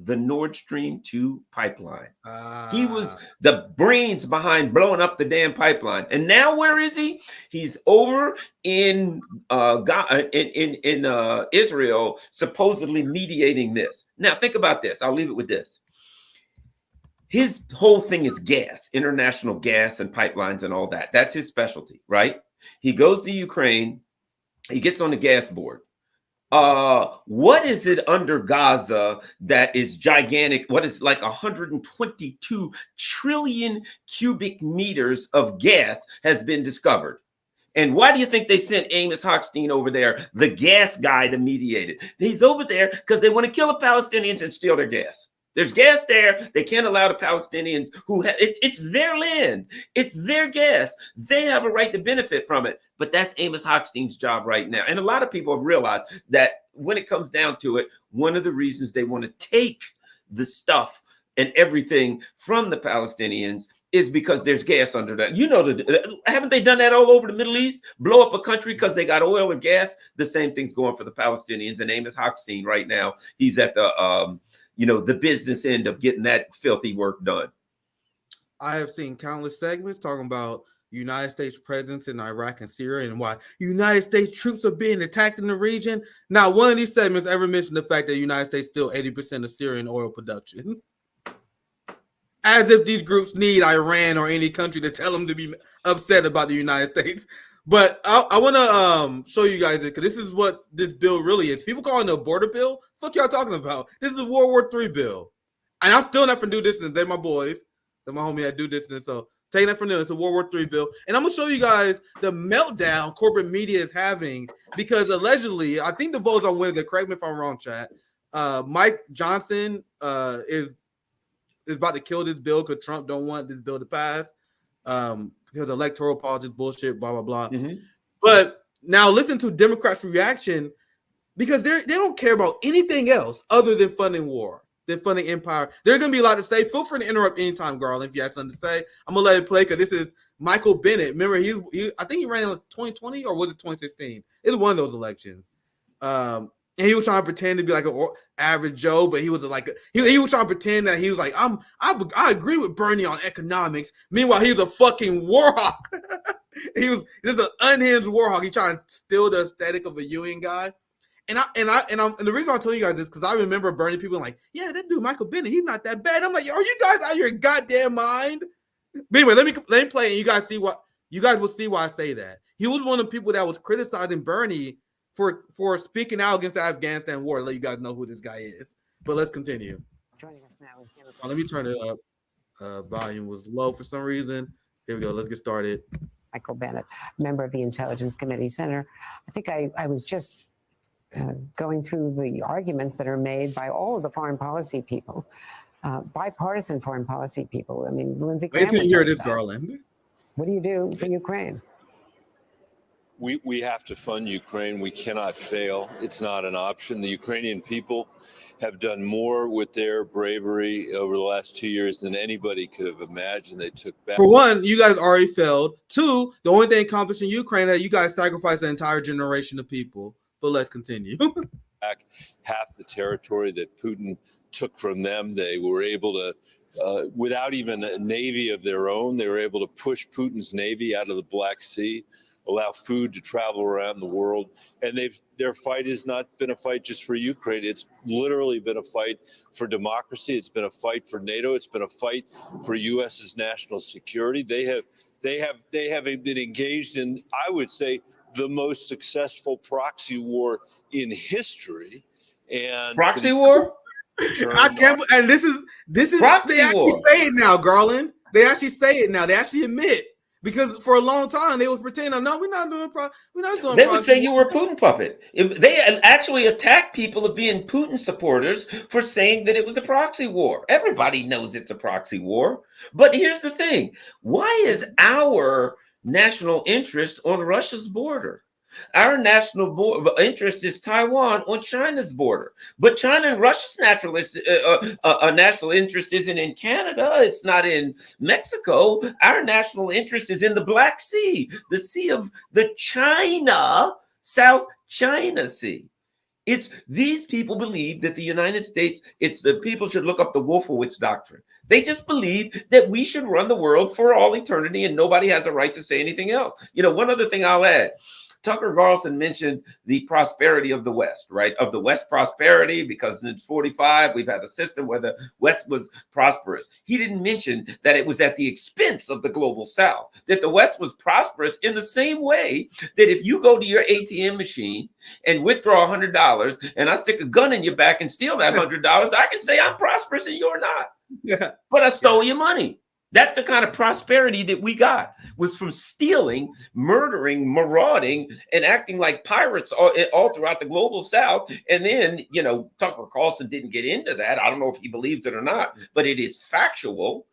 the Nord Stream 2 pipeline. He was the brains behind blowing up the damn pipeline. And now where is he? He's over in Israel, supposedly mediating this. Now think about this. I'll leave it with this. His whole thing is gas, international gas and pipelines and all that. That's his specialty, right? He goes to Ukraine. He gets on the gas board. What is it under Gaza that is gigantic? What is like 122 trillion cubic meters of gas has been discovered? And why do you think they sent Amos Hochstein over there, the gas guy, to mediate it? He's over there because they want to kill the Palestinians and steal their gas. There's gas there. They can't allow the Palestinians who it's their land. It's their gas. They have a right to benefit from it. But that's Amos Hochstein's job right now. And a lot of people have realized that when it comes down to it, one of the reasons they want to take the stuff and everything from the Palestinians is because there's gas under that. You know, haven't they done that all over the Middle East? Blow up a country because they got oil and gas? The same thing's going for the Palestinians. And Amos Hochstein right now, he's at the the business end of getting that filthy work done. I have seen countless segments talking about United States presence in Iraq and Syria and why United States troops are being attacked in the region. Not one of these segments ever mentioned the fact that the United States still 80% of Syrian oil production. As if these groups need Iran or any country to tell them to be upset about the United States. But I want to show you guys it, because this is what this bill really is. People calling it a border bill. Fuck y'all talking about? This is a World War III bill. And I'm still not from Due Distance. They're my boys. They're my homie at Due Distance. So taking that from them, it's a World War III bill. And I'm going to show you guys the meltdown corporate media is having, because allegedly, I think the vote's on Wednesday. Correct me if I'm wrong, chat. Mike Johnson is about to kill this bill because Trump don't want this bill to pass. Because electoral politics bullshit, blah, blah, blah. Mm-hmm. But now listen to Democrats' reaction, because they don't care about anything else other than funding war, than funding empire. There's going to be a lot to say. Feel free to interrupt anytime, Garland, if you have something to say. I'm going to let it play, because this is Michael Bennett. Remember, I think he ran in 2020, or was it 2016? It was one of those elections. And he was trying to pretend to be like an average Joe, but he was like he was trying to pretend that he was like, I agree with Bernie on economics. Meanwhile, he was a fucking war hawk. He was just an unhinged war hawk. He trying to steal the aesthetic of a Ewing guy. And the reason I'm telling you guys this, because I remember Bernie people like, yeah, that dude Michael Bennett, he's not that bad. I'm like, are you guys out of your goddamn mind? But anyway, let me play, and you guys will see why I say that. He was one of the people that was criticizing Bernie for speaking out against the Afghanistan war. Let you guys know who this guy is. But let's continue. Joining us now is Democrat. Let me turn it up. Volume was low for some reason. Here we go. Let's get started. Michael Bennett, member of the Intelligence Committee. Senator, I think I was just going through the arguments that are made by all of the foreign policy people, bipartisan foreign policy people. I mean, Lindsey Graham. Wait till you hear this, Garland. What do you do for Ukraine? We have to fund Ukraine. We cannot fail. It's not an option. The Ukrainian people have done more with their bravery over the last 2 years than anybody could have imagined. They took back. For one, you guys already failed. Two, the only thing accomplished in Ukraine that you guys sacrificed an entire generation of people. But let's continue. Back half the territory that Putin took from them. They were able to, without even a navy of their own, they were able to push Putin's navy out of the Black Sea, allow food to travel around the world. And their fight has not been a fight just for Ukraine. It's literally been a fight for democracy. It's been a fight for NATO. It's been a fight for U.S.'s national security. They have been engaged in, I would say, the most successful proxy war in history. And proxy war? I can't, and this is proxy they actually war. say it now, Garland. They actually say it now. They actually admit. Because for a long time they was pretending, no, we're not doing. They would say you were a Putin puppet. They actually attacked people of being Putin supporters for saying that it was a proxy war. Everybody knows it's a proxy war. But here's the thing: why is our national interest on Russia's border? Our national interest is Taiwan on China's border. But China and Russia's national interest isn't in Canada. It's not in Mexico. Our national interest is in the Black Sea, the Sea of the China, South China Sea. It's these people believe that the United States, it's the people should look up the Wolfowitz doctrine. They just believe that we should run the world for all eternity and nobody has a right to say anything else. You know, one other thing I'll add. Tucker Carlson mentioned the prosperity of the West, right? Of the West prosperity, because in 45, we've had a system where the West was prosperous. He didn't mention that it was at the expense of the global South, that the West was prosperous in the same way that if you go to your ATM machine and withdraw $100 and I stick a gun in your back and steal that $100, I can say I'm prosperous and you're not. Yeah. But I stole your money. That's the kind of prosperity that we got, was from stealing, murdering, marauding, and acting like pirates all throughout the global South. And then, you know, Tucker Carlson didn't get into that. I don't know if he believes it or not, but it is factual.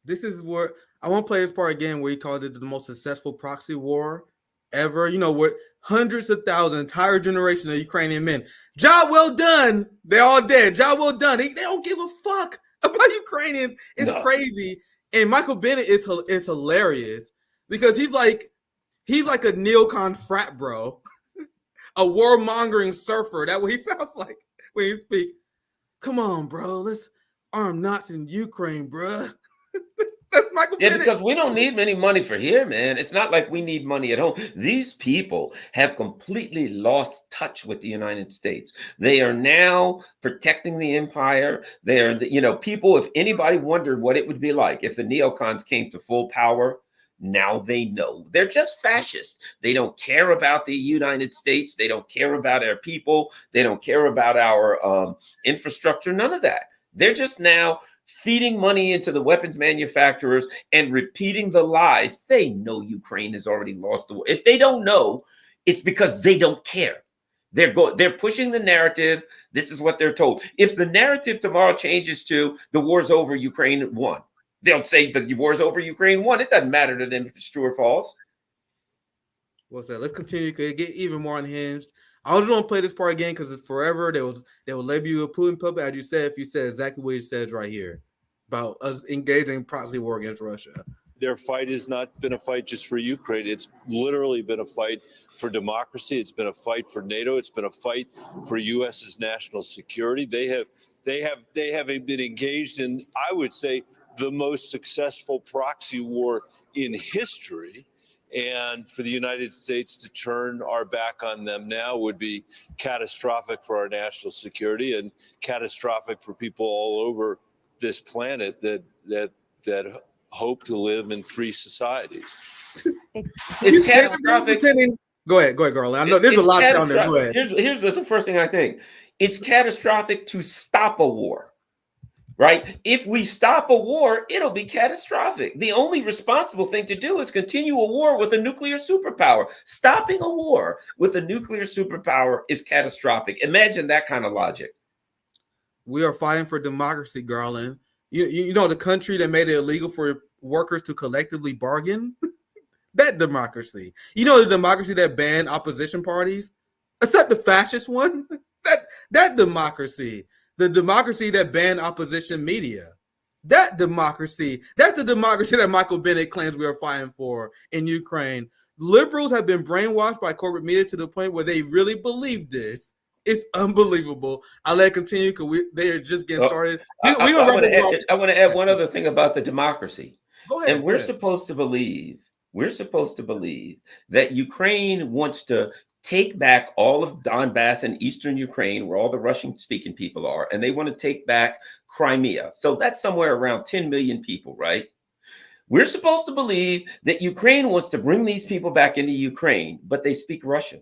This is where I want to play this part again, where he called it the most successful proxy war ever. You know, with hundreds of thousands, entire generation of Ukrainian men. Job well done. They're all dead. Job well done. They don't give a fuck about Ukrainians. It's crazy. And Michael Bennett is hilarious because he's like a neocon frat bro, a warmongering surfer. That's what he sounds like when he speaks. Come on, bro. Let's arm Nazis in Ukraine, bro. That's Michael Bennett. Because we don't need any money for here, man. It's not like we need money at home. These people have completely lost touch with the United States. They are now protecting the empire. They are, you know, people, if anybody wondered what it would be like if the neocons came to full power, now they know. They're just fascists. They don't care about the United States. They don't care about our people. They don't care about our infrastructure, none of that. They're just now feeding money into the weapons manufacturers and repeating the lies. They know Ukraine has already lost the war. If they don't know, it's because they don't care. They're pushing the narrative. This is what they're told. If the narrative tomorrow changes to the war's over, Ukraine won, they'll say the war's over, Ukraine won. It doesn't matter to them if it's true or false. What's that? Let's continue to get even more unhinged. I just want to play this part again because forever they will label you a Putin puppet, as you said, if you said exactly what he says right here about us engaging in proxy war against Russia. Their fight has not been a fight just for Ukraine. It's literally been a fight for democracy. It's been a fight for NATO. It's been a fight for U.S.'s national security. They have been engaged in, I would say, the most successful proxy war in history. And for the United States to turn our back on them now would be catastrophic for our national security and catastrophic for people all over this planet that hope to live in free societies. It's catastrophic. Go ahead, Garland. I know there's a lot down there. Go ahead. Here's the first thing I think. It's catastrophic to stop a war. Right? If we stop a war, it'll be catastrophic. The only responsible thing to do is continue a war with a nuclear superpower. Stopping a war with a nuclear superpower is catastrophic. Imagine that kind of logic. We are fighting for democracy, Garland. You know the country that made it illegal for workers to collectively bargain? That democracy. You know the democracy that banned opposition parties? Except the fascist one? That democracy. The democracy that banned opposition media. That democracy. That's the democracy that Michael Bennett claims we are fighting for in Ukraine. Liberals have been brainwashed by corporate media to the point where they really believe this. It's unbelievable. I'll let it continue because they are just getting started. I want to add one other thing about the democracy. Go ahead. And we're supposed to believe that Ukraine wants to take back all of Donbass and eastern Ukraine, where all the Russian-speaking people are, and they want to take back Crimea. So that's somewhere around 10 million people, right? We're supposed to believe that Ukraine wants to bring these people back into Ukraine, but they speak Russian.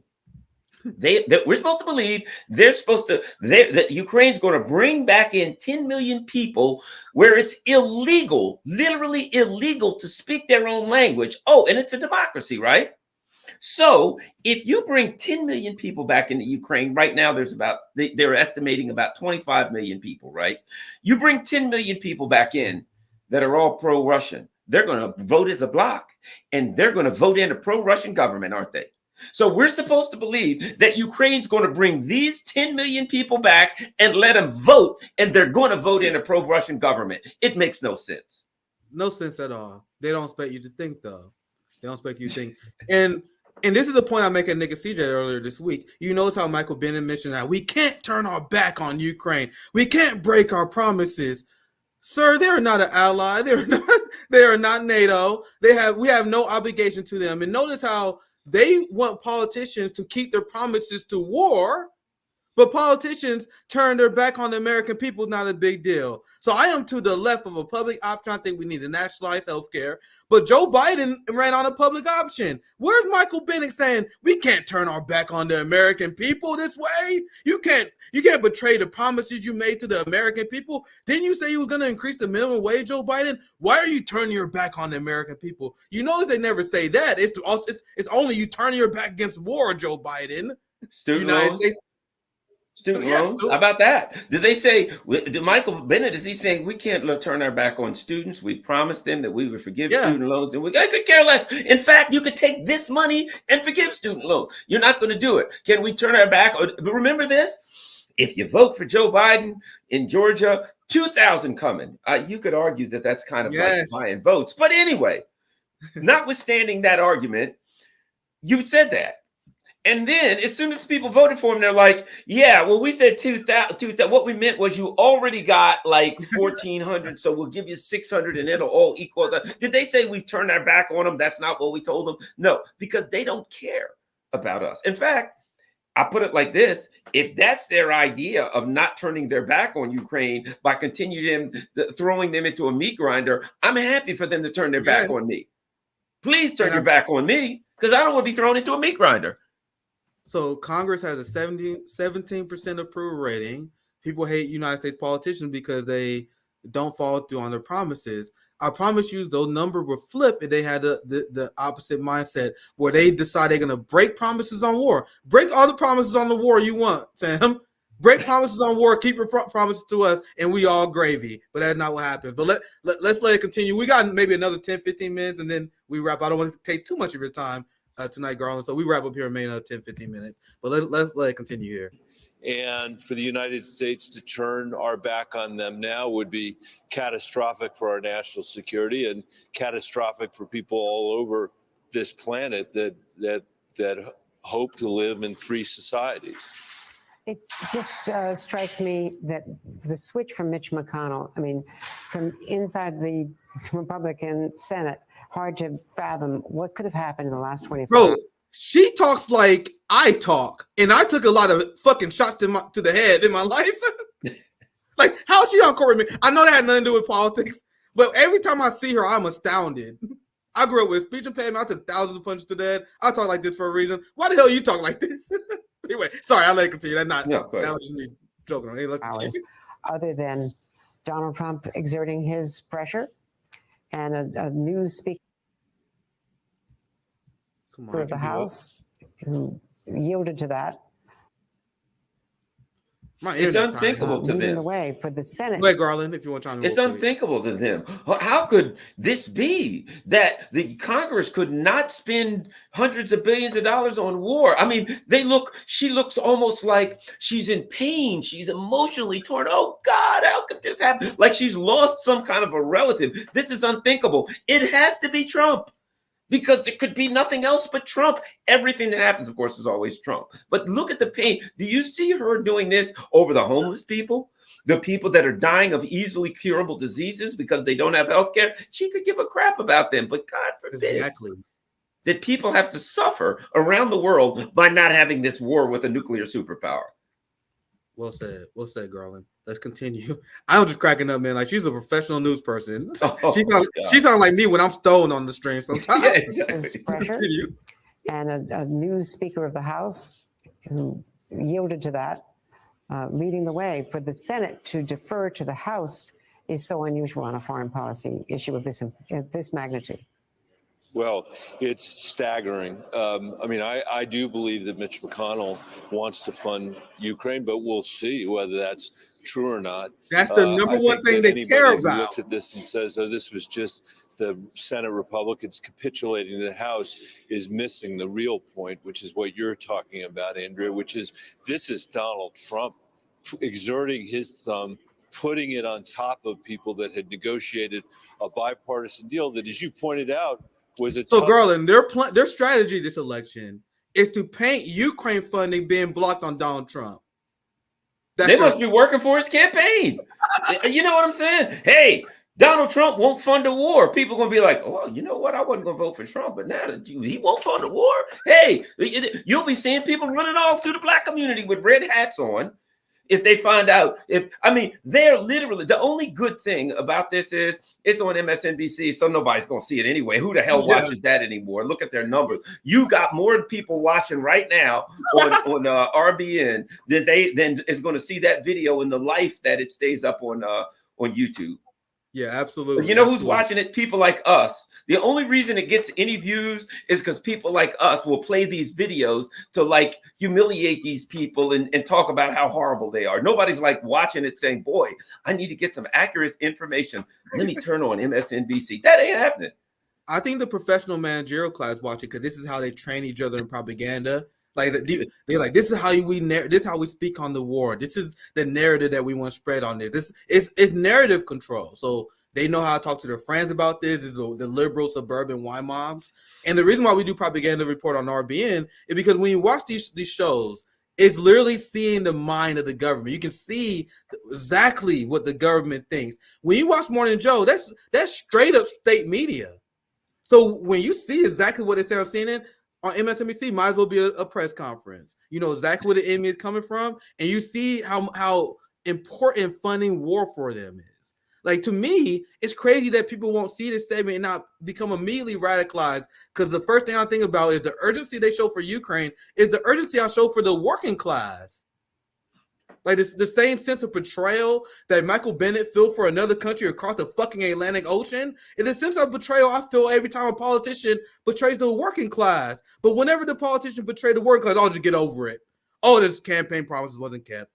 We're supposed to believe that Ukraine's going to bring back in 10 million people where it's illegal, literally illegal to speak their own language. Oh, and it's a democracy, right? So if you bring 10 million people back into Ukraine, right now they're estimating about 25 million people, right? You bring 10 million people back in that are all pro-Russian. They're going to vote as a bloc, and they're going to vote in a pro-Russian government, aren't they? So we're supposed to believe that Ukraine's going to bring these 10 million people back and let them vote, and they're going to vote in a pro-Russian government. It makes no sense. No sense at all. They don't expect you to think, though. They don't expect you to think. And this is the point I make at Nigga CJ earlier this week. You notice how Michael Bennett mentioned that we can't turn our back on Ukraine. We can't break our promises. Sir, they are not an ally. They are not NATO. We have no obligation to them. And notice how they want politicians to keep their promises to war, but politicians turn their back on the American people. Not a big deal. So I am to the left of a public option. I think we need to nationalize healthcare. But Joe Biden ran on a public option. Where's Michael Bennett saying we can't turn our back on the American people this way? You can't betray the promises you made to the American people. Didn't you say you was going to increase the minimum wage, Joe Biden? Why are you turning your back on the American people? You notice they never say that. It's only you turning your back against war, Joe Biden. Student loans. How about that? Did they say, did Michael Bennett, is he saying we can't turn our back on students? We promised them that we would forgive student loans, and I could care less. In fact, you could take this money and forgive student loans. You're not going to do it. Can we turn our back? But remember this, if you vote for Joe Biden in Georgia, 2,000 coming. You could argue that that's kind of like buying votes. But anyway, notwithstanding that argument, you said that. And then as soon as people voted for him, they're like, yeah, well, we said 2,000. What we meant was you already got like 1,400, so we'll give you 600 and it'll all equal. Did they say we turned our back on them? That's not what we told them. No, because they don't care about us. In fact, I put it like this. If that's their idea of not turning their back on Ukraine by throwing them into a meat grinder, I'm happy for them to turn their back on me. Please turn your back on me, because I don't want to be thrown into a meat grinder. So Congress has a 17% approval rating. People hate United States politicians because they don't follow through on their promises. I promise you those numbers will flip if they had the opposite mindset where they decide they're going to break promises on war. Break all the promises on the war you want, fam. Break promises on war, keep your promises to us, and we all gravy. But that's not what happens. But let's let it continue. We got maybe another 10, 15 minutes, and then we wrap. I don't want to take too much of your time tonight, Garland. So we wrap up here in maybe another 10, 15 minutes. But let's let it continue here. And for the United States to turn our back on them now would be catastrophic for our national security and catastrophic for people all over this planet that hope to live in free societies. It just strikes me that the switch from Mitch McConnell, from inside the Republican Senate, hard to fathom what could have happened in the last 24 hours. Bro, she talks like I talk, and I took a lot of fucking shots to the head in my life. Like, how is she on court with me? I know that had nothing to do with politics, but every time I see her, I'm astounded. I grew up with speech impediment. I took thousands of punches to the head. I talk like this for a reason. Why the hell you talk like this? Anyway, sorry, I'll let it continue. That's not that was just me joking on. Hey, let's continue. Other than Donald Trump exerting his pressure and a new speaker of the House who yielded to that. It's unthinkable to leading the them. way for the Senate. Go ahead, Garland, if you want to chime in. It's unthinkable to them. How could this be that the Congress could not spend hundreds of billions of dollars on war? I mean, she looks almost like she's in pain. She's emotionally torn. Oh God, how could this happen? Like she's lost some kind of a relative. This is unthinkable. It has to be Trump. Because it could be nothing else but Trump. Everything that happens, of course, is always Trump. But look at the pain. Do you see her doing this over the homeless people? The people that are dying of easily curable diseases because they don't have health care? She could give a crap about them. But God forbid that people have to suffer around the world by not having this war with a nuclear superpower. Well said, Garland. Let's continue. I'm just cracking up, man. Like she's a professional news person. She sounds like me when I'm stoned on the stream sometimes. Yeah, exactly. Pressure. And a new Speaker of the House who yielded to that, leading the way for the Senate to defer to the House is so unusual on a foreign policy issue of this magnitude. Well, it's staggering. I mean, I do believe that Mitch McConnell wants to fund Ukraine, but we'll see whether that's true or not. That's the number one thing they care about. Who looks at this and says, "Oh, this was just the Senate Republicans capitulating to the House," is missing the real point, which is what you're talking about, Andrea, which is this is Donald Trump exerting his thumb, putting it on top of people that had negotiated a bipartisan deal that, as you pointed out, so, Garland, their strategy this election is to paint Ukraine funding being blocked on Donald Trump. They must be working for his campaign. You know what I'm saying? Hey, Donald Trump won't fund a war. People are going to be like, oh, you know what? I wasn't going to vote for Trump, but now that he won't fund a war, hey, you'll be seeing people running all through the black community with red hats on. If they find out, they're literally, the only good thing about this is it's on MSNBC, so nobody's going to see it anyway. Who the hell watches that anymore? Look at their numbers. You got more people watching right now on RBN than is going to see that video in the life that it stays up on YouTube. Yeah, absolutely. You know who's watching it? People like us. The only reason it gets any views is because people like us will play these videos to like humiliate these people and talk about how horrible they are. Nobody's like watching it saying, boy, I need to get some accurate information. Let me turn on MSNBC. That ain't happening. I think the professional managerial class watch it because this is how they train each other in propaganda. Like they're like, this is how we speak on the war. This is the narrative that we want to spread on this. It's narrative control. So they know how to talk to their friends about this. This is the liberal suburban wine moms. And the reason why we do propaganda report on RBN is because when you watch these shows, it's literally seeing the mind of the government. You can see exactly what the government thinks. When you watch Morning Joe, that's straight up state media. So when you see exactly what they say on CNN, on MSNBC, might as well be a press conference. You know exactly where the enemy is coming from, and you see how important funding war for them is. Like, to me, it's crazy that people won't see this segment and not become immediately radicalized, because the first thing I think about is the urgency they show for Ukraine is the urgency I show for the working class. Like, it's the same sense of betrayal that Michael Bennett felt for another country across the fucking Atlantic Ocean. It's a sense of betrayal I feel every time a politician betrays the working class. But whenever the politician betrays the working class, I'll just get over it. Oh, this campaign promises wasn't kept.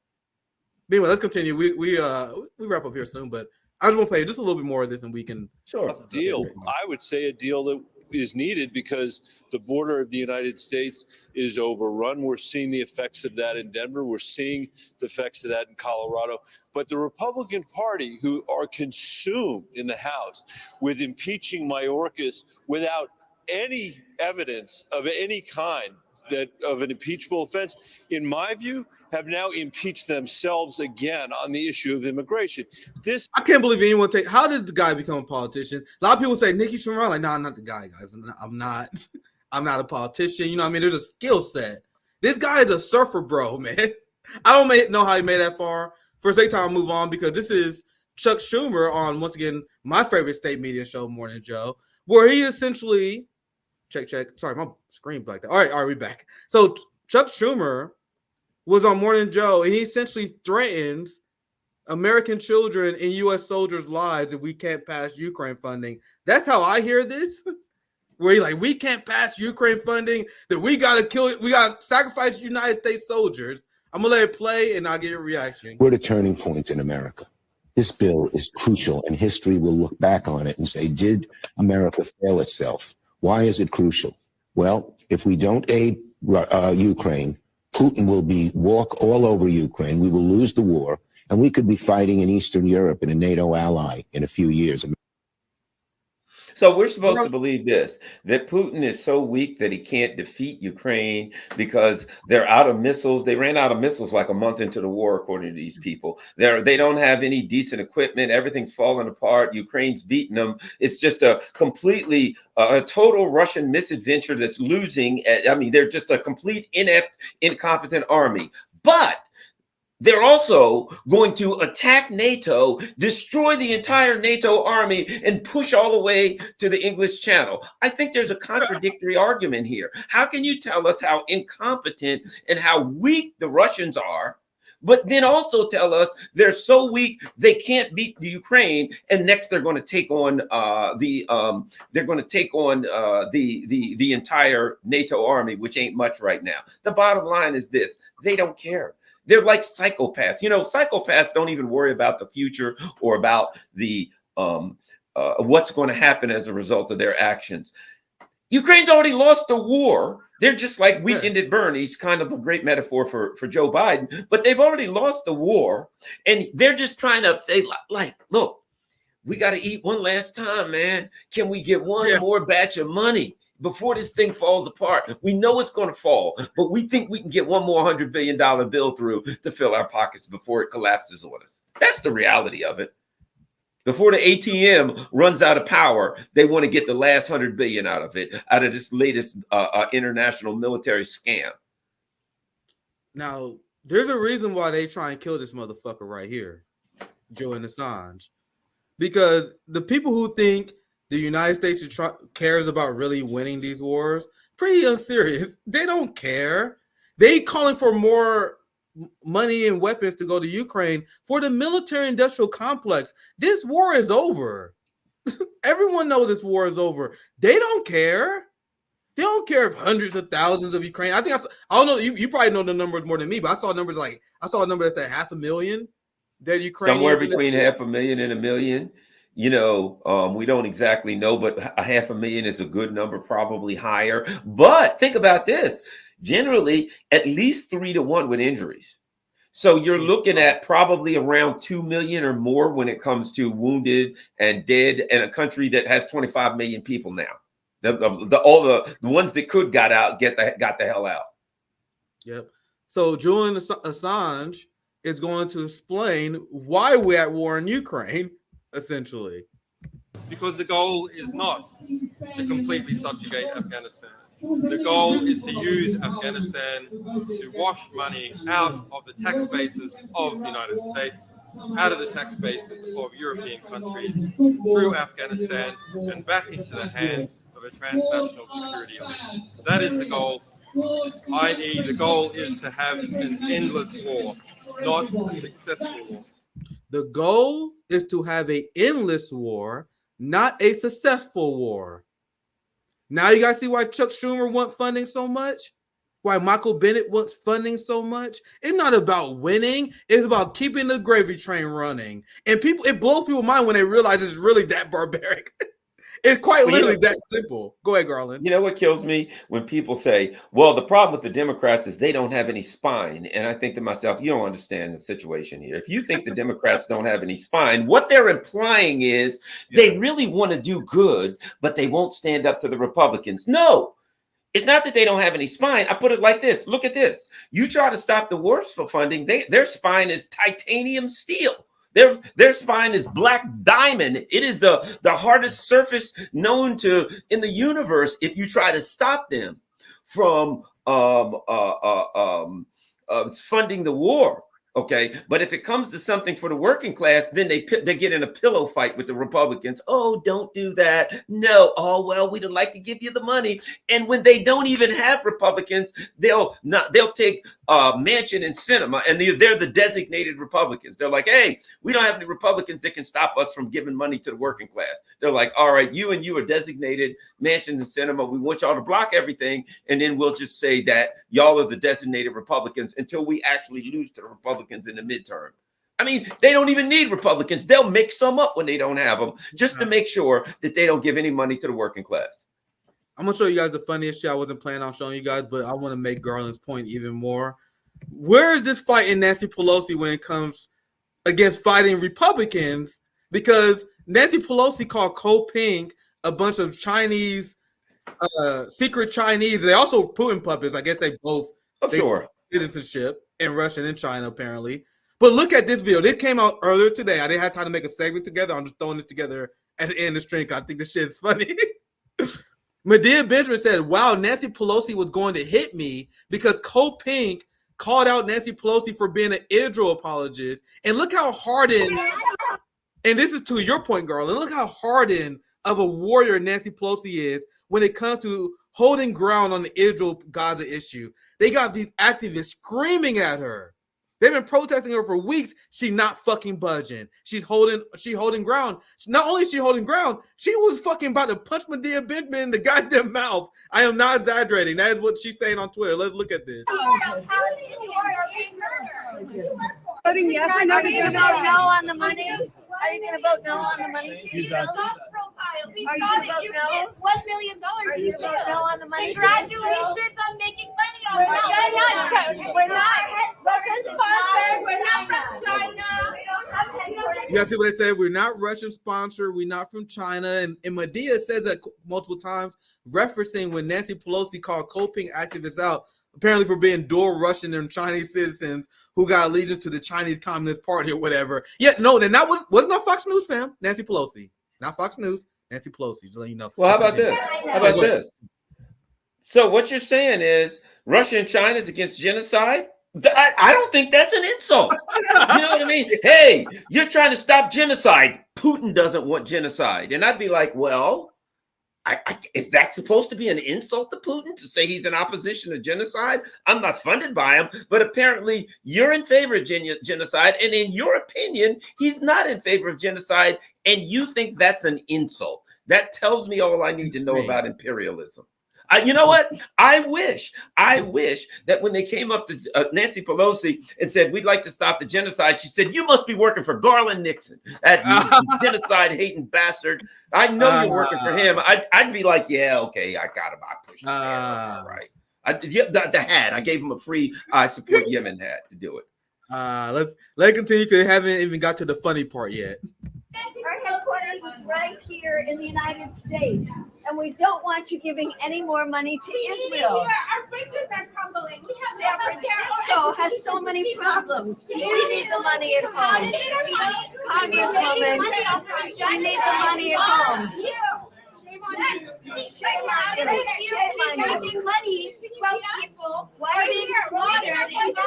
But anyway, let's continue. We wrap up here soon, but I just want to play just a little bit more of this, and we can. Sure. Deal. I would say a deal that is needed because the border of the United States is overrun. We're seeing the effects of that in Denver. We're seeing the effects of that in Colorado. But the Republican Party, who are consumed in the House with impeaching Mayorkas without any evidence of any kind of an impeachable offense, in my view, have now impeached themselves again on the issue of immigration. I can't believe anyone how did the guy become a politician? A lot of people say Nikki Sharon, like, no, I'm not the guy, guys. I'm not a politician. You know what I mean? There's a skill set. This guy is a surfer bro, man. I don't know how he made that far. For a second time, I'll move on because this is Chuck Schumer on, once again, my favorite state media show, Morning Joe, where he essentially check. Sorry, my screen blacked out. All right, we back. So Chuck Schumer was on Morning Joe, and he essentially threatens American children and U.S. soldiers' lives if we can't pass Ukraine funding. That's how I hear this. Where he's like, we can't pass Ukraine funding, that we got to sacrifice United States soldiers. I'm gonna let it play, and I'll get your reaction. We're at a turning point in America. This bill is crucial, and history will look back on it and say, did America fail itself? Why is it crucial? Well, if we don't aid Ukraine, Putin will walk all over Ukraine. We will lose the war, and we could be fighting in Eastern Europe and a NATO ally in a few years. So we're supposed to believe this, that Putin is so weak that he can't defeat Ukraine because they're out of missiles. They ran out of missiles like a month into the war, according to these people. They don't have any decent equipment. Everything's falling apart. Ukraine's beating them. It's just a completely, a total Russian misadventure that's losing. I mean, they're just a complete inept, incompetent army. But they're also going to attack NATO, destroy the entire NATO army, and push all the way to the English Channel. I think there's a contradictory argument here. How can you tell us how incompetent and how weak the Russians are, but then also tell us they're so weak they can't beat the Ukraine, and next they're going to take on the entire NATO army, which ain't much right now. The bottom line is this: they don't care. They're like psychopaths. You know, psychopaths don't even worry about the future or about the what's going to happen as a result of their actions. Ukraine's already lost the war. They're just like Weekend at Bernie's, kind of a great metaphor for Joe Biden, but they've already lost the war, and they're just trying to say, like, look, we got to eat one last time, man. Can we get one more batch of money before this thing falls apart? We know it's going to fall, but we think we can get one more $100 billion bill through to fill our pockets before it collapses on us. That's the reality of it. Before the ATM runs out of power, they want to get the last $100 billion out of it, out of this latest international military scam. Now, there's a reason why they try and kill this motherfucker right here, Julian Assange, because the people who think the United States cares about really winning these wars, pretty unserious. They don't care. They calling for more money and weapons to go to Ukraine for the military-industrial complex. This war is over. Everyone knows this war is over. They don't care. They don't care if hundreds of thousands of Ukraine. I don't know. You probably know the numbers more than me, but I saw a number that said 500,000 that Ukraine. Somewhere between 500,000 and 1 million. You know, we don't exactly know, but 500,000 is a good number, probably higher. But think about this. Generally, at least 3 to 1 with injuries. So you're looking at probably around 2 million or more when it comes to wounded and dead in a country that has 25 million people now. All the ones that could got the hell out. Yep. So Julian Assange is going to explain why we're at war in Ukraine, essentially. Because the goal is not to completely subjugate Afghanistan. The goal is to use Afghanistan to wash money out of the tax bases of the United States, out of the tax bases of European countries, through Afghanistan and back into the hands of a transnational security elite. That is the goal, i.e. the goal is to have an endless war, not a successful war. The goal is to have an endless war, not a successful war. Now you guys see why Chuck Schumer wants funding so much? Why Michael Bennett wants funding so much? It's not about winning. It's about keeping the gravy train running. And it blows people's mind when they realize it's really that barbaric. It's quite literally that simple. Go ahead, Garland. You know what kills me? When people say, well, the problem with the Democrats is they don't have any spine. And I think to myself, you don't understand the situation here. If you think the Democrats don't have any spine, what they're implying is they really want to do good, but they won't stand up to the Republicans. No, it's not that they don't have any spine. I put it like this. Look at this. You try to stop the wars for funding, their spine is titanium steel. Their spine is black diamond. It is the hardest surface known to in the universe. If you try to stop them from funding the war, Okay, but if it comes to something for the working class, then they get in a pillow fight with the Republicans. Oh, don't do that. No. Oh, well, we'd like to give you the money. And when they don't even have Republicans, they'll take Manchin and Sinema, and they're the designated Republicans. They're like, hey, we don't have any Republicans that can stop us from giving money to the working class. They're like, all right, you are designated, Manchin and Sinema. We want y'all to block everything, and then we'll just say that y'all are the designated Republicans until we actually lose to the Republicans in the midterm. I mean, they don't even need Republicans. They'll mix some up when they don't have them, just to make sure that they don't give any money to the working class. I'm gonna show you guys the funniest shit I wasn't planning on showing you guys, but I want to make Garland's point even more. Where is this fight in Nancy Pelosi when it comes against fighting Republicans? Because Nancy Pelosi called Pink a bunch of Chinese, secret Chinese. They also Putin puppets. I guess they both citizenship in Russia and China, apparently. But look at this video. This came out earlier today. I didn't have time to make a segment together. I'm just throwing this together at the end of the stream because I think this shit's funny. Medea Benjamin said, wow, Nancy Pelosi was going to hit me because Pink called out Nancy Pelosi for being an Israel apologist. And look how hardened, and this is to your point, Garland, look how hardened of a warrior Nancy Pelosi is when it comes to holding ground on the Israel-Gaza issue. They got these activists screaming at her. They've been protesting her for weeks. She's not fucking budging. She's holding ground. Not only is she holding ground, she was fucking about to punch Medea Benjamin in the goddamn mouth. I am not exaggerating. That is what she's saying on Twitter. Let's look at this. Voting yes or no? Are you going to vote no on the money? Are you going to vote no on the money? We saw that you no? $1 million. Are you going to vote no on the money? Congratulations on making money on Russia. We're not Russian sponsored. We're not from China. We don't have headquarters. You guys see what they said? We're not Russian sponsored. We're not from China. And Medea says that multiple times, referencing when Nancy Pelosi called Pink activists out, apparently for being dual Russian and Chinese citizens who got allegiance to the Chinese Communist Party or whatever. Yeah, no, then that wasn't on Fox News, fam. Nancy Pelosi. Not Fox News. Nancy Pelosi. Just let you know. Well, how about this? How about this? So what you're saying is Russia and China is against genocide? I don't think that's an insult. You know what I mean? Hey, you're trying to stop genocide. Putin doesn't want genocide. And I'd be like, well, is that supposed to be an insult to Putin to say he's in opposition to genocide? I'm not funded by him, but apparently you're in favor of genocide. And in your opinion, he's not in favor of genocide. And you think that's an insult. That tells me all I need to know about imperialism. You know what? I wish that when they came up to Nancy Pelosi and said, we'd like to stop the genocide, she said, you must be working for Garland Nixon, that genocide-hating bastard. I know you're working for him. I'd be like, yeah, okay, I got him. I pushed him. All right. The hat. I gave him a free I support Yemen hat to do it. Let it continue because they haven't even got to the funny part yet. Our headquarters is right here in the United States, and we don't want you giving any more money to Israel. Our bridges are crumbling. San Francisco has so many problems. We need the money at home. Congresswoman, we need the money at home. Shame on you. Shame on you. Money from people Why are you water in Gaza.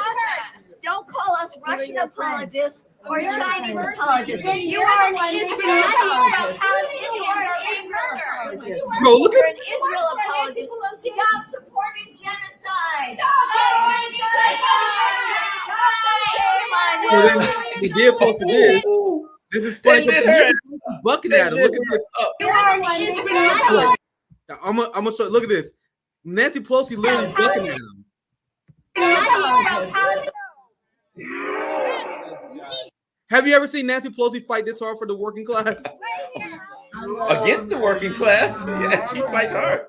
Don't call us Russian apologists or Chinese apologists. You are an Israel apologist. You are an Israel apologist. Bro, look You're an Israel apologist. Stop supporting genocide. Shame on you. So then they did post this. This is funny. Bucking at him. Look at this. You are an Israel apologist. I'm gonna show. Look at this. Nancy Pelosi literally bucking at him. Have you ever seen Nancy Pelosi fight this hard for the working class? Against the working class? Yeah, she fights hard.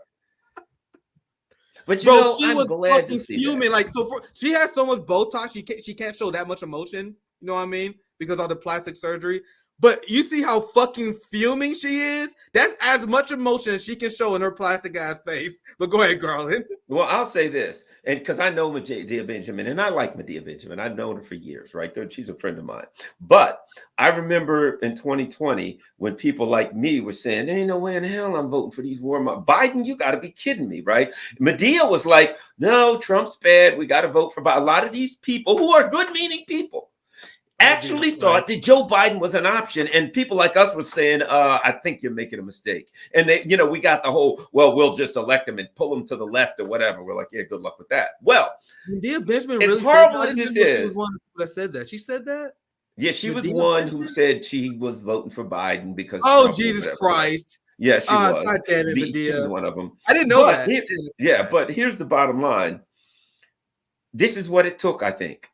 But you Bro, know, she I'm was glad fucking to see fuming. that. Like, she has so much Botox, she can't show that much emotion. You know what I mean? Because of the plastic surgery. But you see how fucking fuming she is? That's as much emotion as she can show in her plastic ass face. But go ahead, Garland. Well, I'll say this, and because I know Medea Benjamin, and I like Medea Benjamin. I've known her for years, right? She's a friend of mine. But I remember in 2020 when people like me were saying, there ain't no way in hell I'm voting for these war money. Biden, you got to be kidding me, right? Medea was like, no, Trump's bad. We got to vote for a lot of these people who are good-meaning people. actually thought that Joe Biden was an option, and people like us were saying, I think you're making a mistake. And they, we got the whole, well, we'll just elect him and pull him to the left or whatever. We're like, yeah, good luck with that. Well, Medea Benjamin as really horrible said as that. this She is, was one that said that. She said that. Yeah, she was Medea one Benjamin? who said she was voting for Biden because. Oh, Trump Jesus Christ. Yeah, she was. God damn it, She Medea. was one of them. I didn't know But that. but here's the bottom line. This is what it took, I think.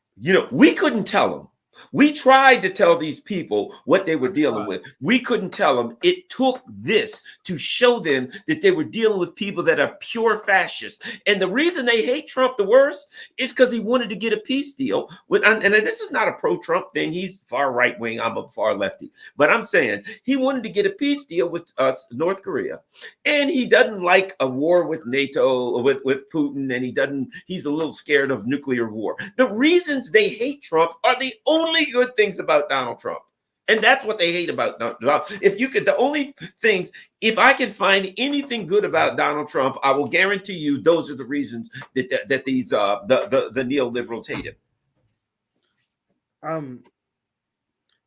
We couldn't tell them. We tried to tell these people what they were dealing with. We couldn't tell them. It took this to show them that they were dealing with people that are pure fascists. And the reason they hate Trump the worst is because he wanted to get a peace deal with, and this is not a pro-Trump thing. He's far right wing. I'm a far lefty. But I'm saying he wanted to get a peace deal with North Korea. And he doesn't like a war with NATO, with Putin, and he's a little scared of nuclear war. The reasons they hate Trump are the only good things about Donald Trump. And that's what they hate about Donald Trump. If I can find anything good about Donald Trump, I will guarantee you those are the reasons that these the neoliberals hate him.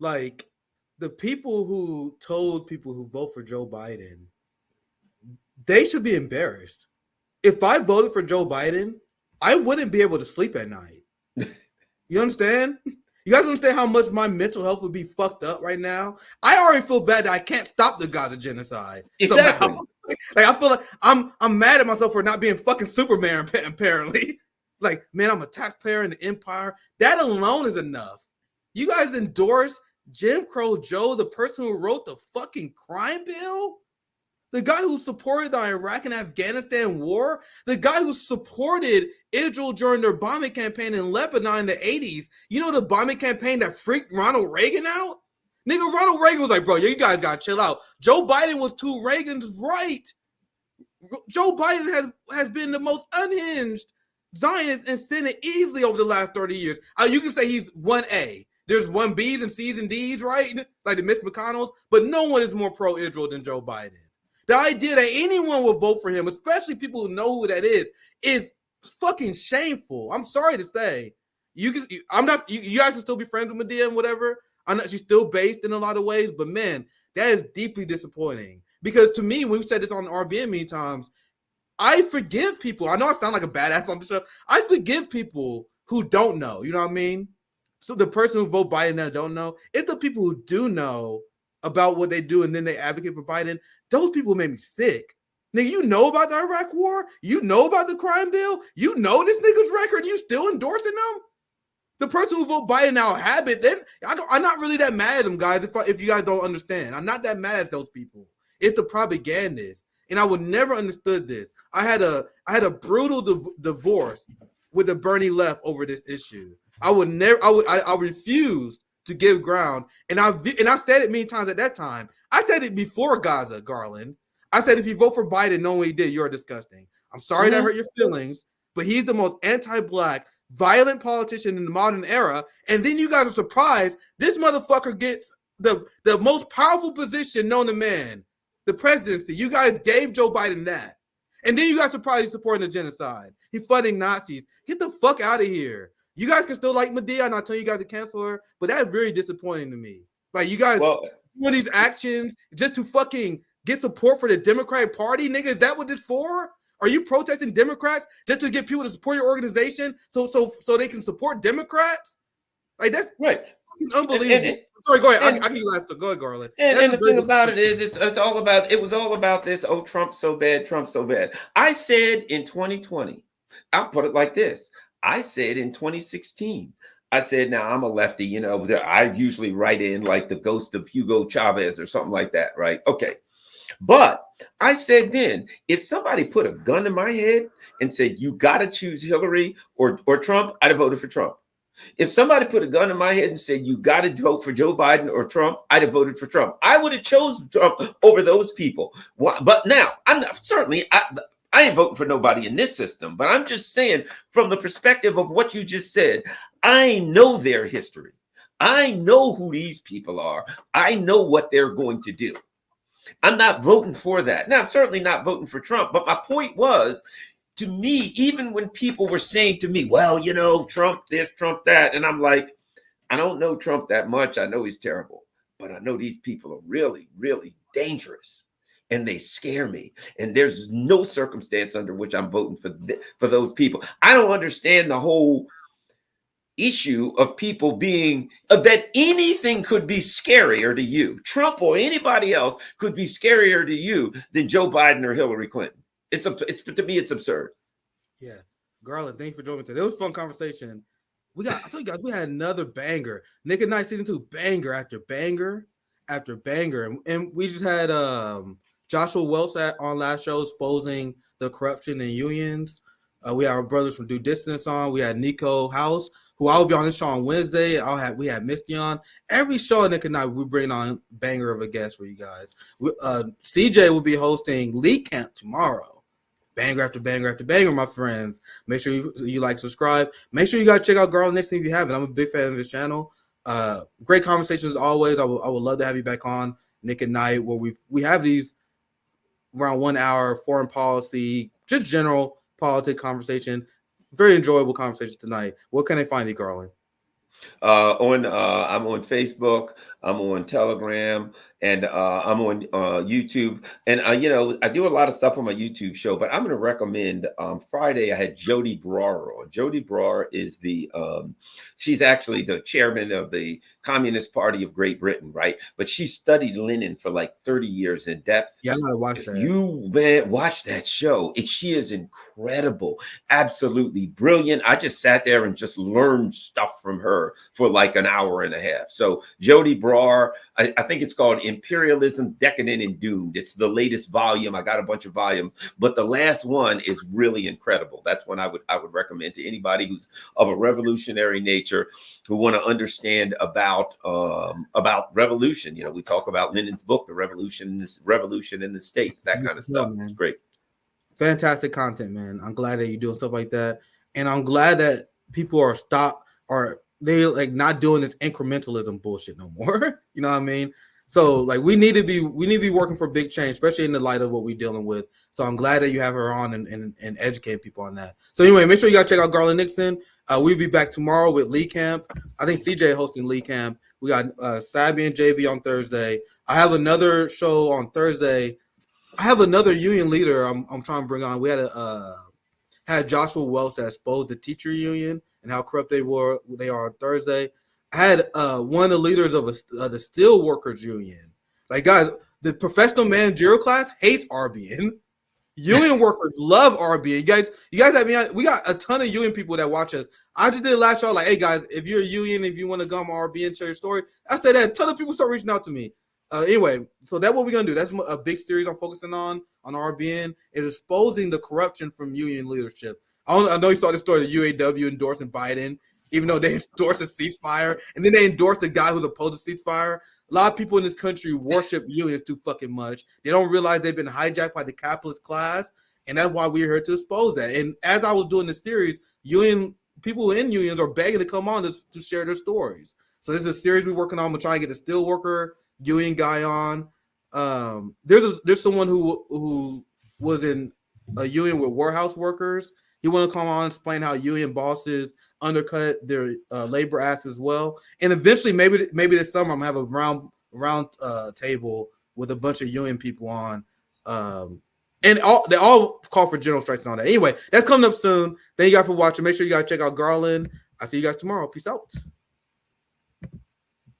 Like the people who told people who vote for Joe Biden, they should be embarrassed. If I voted for Joe Biden, I wouldn't be able to sleep at night. You understand? You guys understand how much my mental health would be fucked up right now? I already feel bad that I can't stop the Gaza genocide. Exactly. Somehow. Like I feel like I'm mad at myself for not being fucking Superman, apparently. Like, man, I'm a taxpayer in the empire. That alone is enough. You guys endorse Jim Crow Joe, the person who wrote the fucking crime bill? The guy who supported the Iraq and Afghanistan war? The guy who supported Israel during their bombing campaign in Lebanon in the 80s? You know the bombing campaign that freaked Ronald Reagan out? Nigga, Ronald Reagan was like, bro, you guys gotta chill out. Joe Biden was to Reagan's right. Joe Biden has been the most unhinged Zionist in Senate easily over the last 30 years. You can say he's 1A. There's 1Bs and Cs and Ds, right? Like the Mitch McConnells, but no one is more pro-Israel than Joe Biden. The idea that anyone will vote for him, especially people who know who that is fucking shameful. I'm sorry to say. You guys can still be friends with Medea and whatever. She's still based in a lot of ways, but man, that is deeply disappointing. Because to me, we've said this on RBN many times, I forgive people. I know I sound like a badass on the show. I forgive people who don't know. You know what I mean? So the person who vote Biden that don't know, it's the people who do know about what they do and then they advocate for Biden. Those people made me sick. Nigga, you know about the Iraq war? You know about the crime bill? You know this nigga's record? You still endorsing them? The person who vote Biden now habit, then I'm not really that mad at them, guys, if you guys don't understand. I'm not that mad at those people. It's the propagandists. And I would never understood this. I had a brutal divorce with the Bernie left over this issue. I refused to give ground. And I said it many times at that time. I said it before Gaza, Garland. I said, if you vote for Biden, knowing what he did, you're disgusting. I'm sorry that hurt your feelings, but he's the most anti-black, violent politician in the modern era. And then you guys are surprised this motherfucker gets the most powerful position known to man, the presidency. You guys gave Joe Biden that. And then you guys surprised he's supporting the genocide. He's funding Nazis. Get the fuck out of here. You guys can still like Medea. I'm not telling you guys to cancel her, but that's very disappointing to me. Like, you guys doing these actions just to fucking get support for the Democratic Party? Nigga, is that what this for? Are you protesting Democrats just to get people to support your organization so they can support Democrats? Like, that's right. Unbelievable. Sorry, go ahead. I can last. Go ahead, Garland. And the thing about it is, it was all about this. Oh, Trump's so bad. Trump's so bad. I said in 2020, I'll put it like this. I said in 2016, I said, now I'm a lefty, you know, I usually write in like the ghost of Hugo Chavez or something like that, right? Okay. But I said then, if somebody put a gun in my head and said, you got to choose Hillary or Trump, I'd have voted for Trump. If somebody put a gun in my head and said, you got to vote for Joe Biden or Trump, I'd have voted for Trump. I would have chosen Trump over those people. But now, I'm not, certainly, I ain't voting for nobody in this system, but I'm just saying from the perspective of what you just said, I know their history. I know who these people are. I know what they're going to do. I'm not voting for that. Now, I'm certainly not voting for Trump, but my point was, to me, even when people were saying to me, well, you know, Trump this, Trump that, and I'm like, I don't know Trump that much. I know he's terrible, but I know these people are really, really dangerous. And they scare me. And there's no circumstance under which I'm voting for those people. I don't understand the whole issue of people being that anything could be scarier to you. Trump or anybody else could be scarier to you than Joe Biden or Hillary Clinton. It's to me, it's absurd. Yeah, Garland, thanks for joining me today. It was a fun conversation. I told you guys, we had another banger. Nick at Night season 2, banger after banger after banger, and we just had Joshua Welch on last show exposing the corruption in unions. We had our brothers from Due Distance on. We had Nico House, who I will be on this show on Wednesday. We had Misty on. Every show Nick and Night, we bring on banger of a guest for you guys. CJ will be hosting Lee Camp tomorrow. Banger after banger after banger, my friends. Make sure you like, subscribe. Make sure you guys check out Garland Nixon if you haven't. I'm a big fan of his channel. Great conversations as always. I would love to have you back on Nick at Night, where we have these around 1 hour foreign policy, just general politics conversation. Very enjoyable conversation tonight. What can I find you, Garland? I'm on Facebook. I'm on Telegram, and I'm on YouTube. And I do a lot of stuff on my YouTube show. But I'm going to recommend. Friday, I had Jody Brar on. Jody Brar is she's actually the chairman of the Communist Party of Great Britain, right? But she studied Lenin for like 30 years in depth. Yeah, I gotta watch that. You watch that show. She is incredible, absolutely brilliant. I just sat there and just learned stuff from her for like an hour and a half. So Jody Brar, I think it's called Imperialism, Decadent and Doomed. It's the latest volume. I got a bunch of volumes, but the last one is really incredible. That's one I would recommend to anybody who's of a revolutionary nature, who want to understand about revolution. We talk about Lenin's book, The Revolution in the States, that kind of stuff. It's great. Fantastic content, man. I'm glad that you're doing stuff like that. And I'm glad that people are they like not doing this incrementalism bullshit no more. You know what I mean? So like we need to be working for big change, especially in the light of what we're dealing with. So I'm glad that you have her on and educate people on that. So anyway, make sure you guys check out Garland Nixon. We'll be back tomorrow with Lee Camp. I think CJ hosting Lee Camp. We got Sabby and JB on Thursday. I have another show on Thursday. I have another union leader I'm trying to bring on. We had Joshua Welch that exposed the teacher union and how corrupt they are on Thursday. I had one of the leaders of the steel workers union. Like, guys, the professional managerial class hates RBN. Union workers love RBN. You guys have me on. We got a ton of union people that watch us. I just did a last show like, hey guys, if you're a union, if you want to come on RBN, share your story. I said that a ton of people start reaching out to me. Anyway, so that's what we're gonna do. That's a big series I'm focusing on RBN, is exposing the corruption from union leadership. I know you saw the story of UAW endorsing Biden, even though they endorsed a ceasefire, and then they endorsed a guy who's opposed to ceasefire. A lot of people in this country worship unions too fucking much. They don't realize they've been hijacked by the capitalist class, and that's why we're here to expose that. And as I was doing the series, people in unions are begging to come on to share their stories. So this is a series we're working on. We're trying to get a steelworker union guy on. There's someone who was in a union with warehouse workers. He want to come on and explain how union bosses undercut their labor acts as well. And eventually, maybe this summer, I'm gonna have a round table with a bunch of union people on. And they all call for general strikes and all that. Anyway, that's coming up soon. Thank you guys for watching. Make sure you guys check out Garland. I'll see you guys tomorrow. Peace out.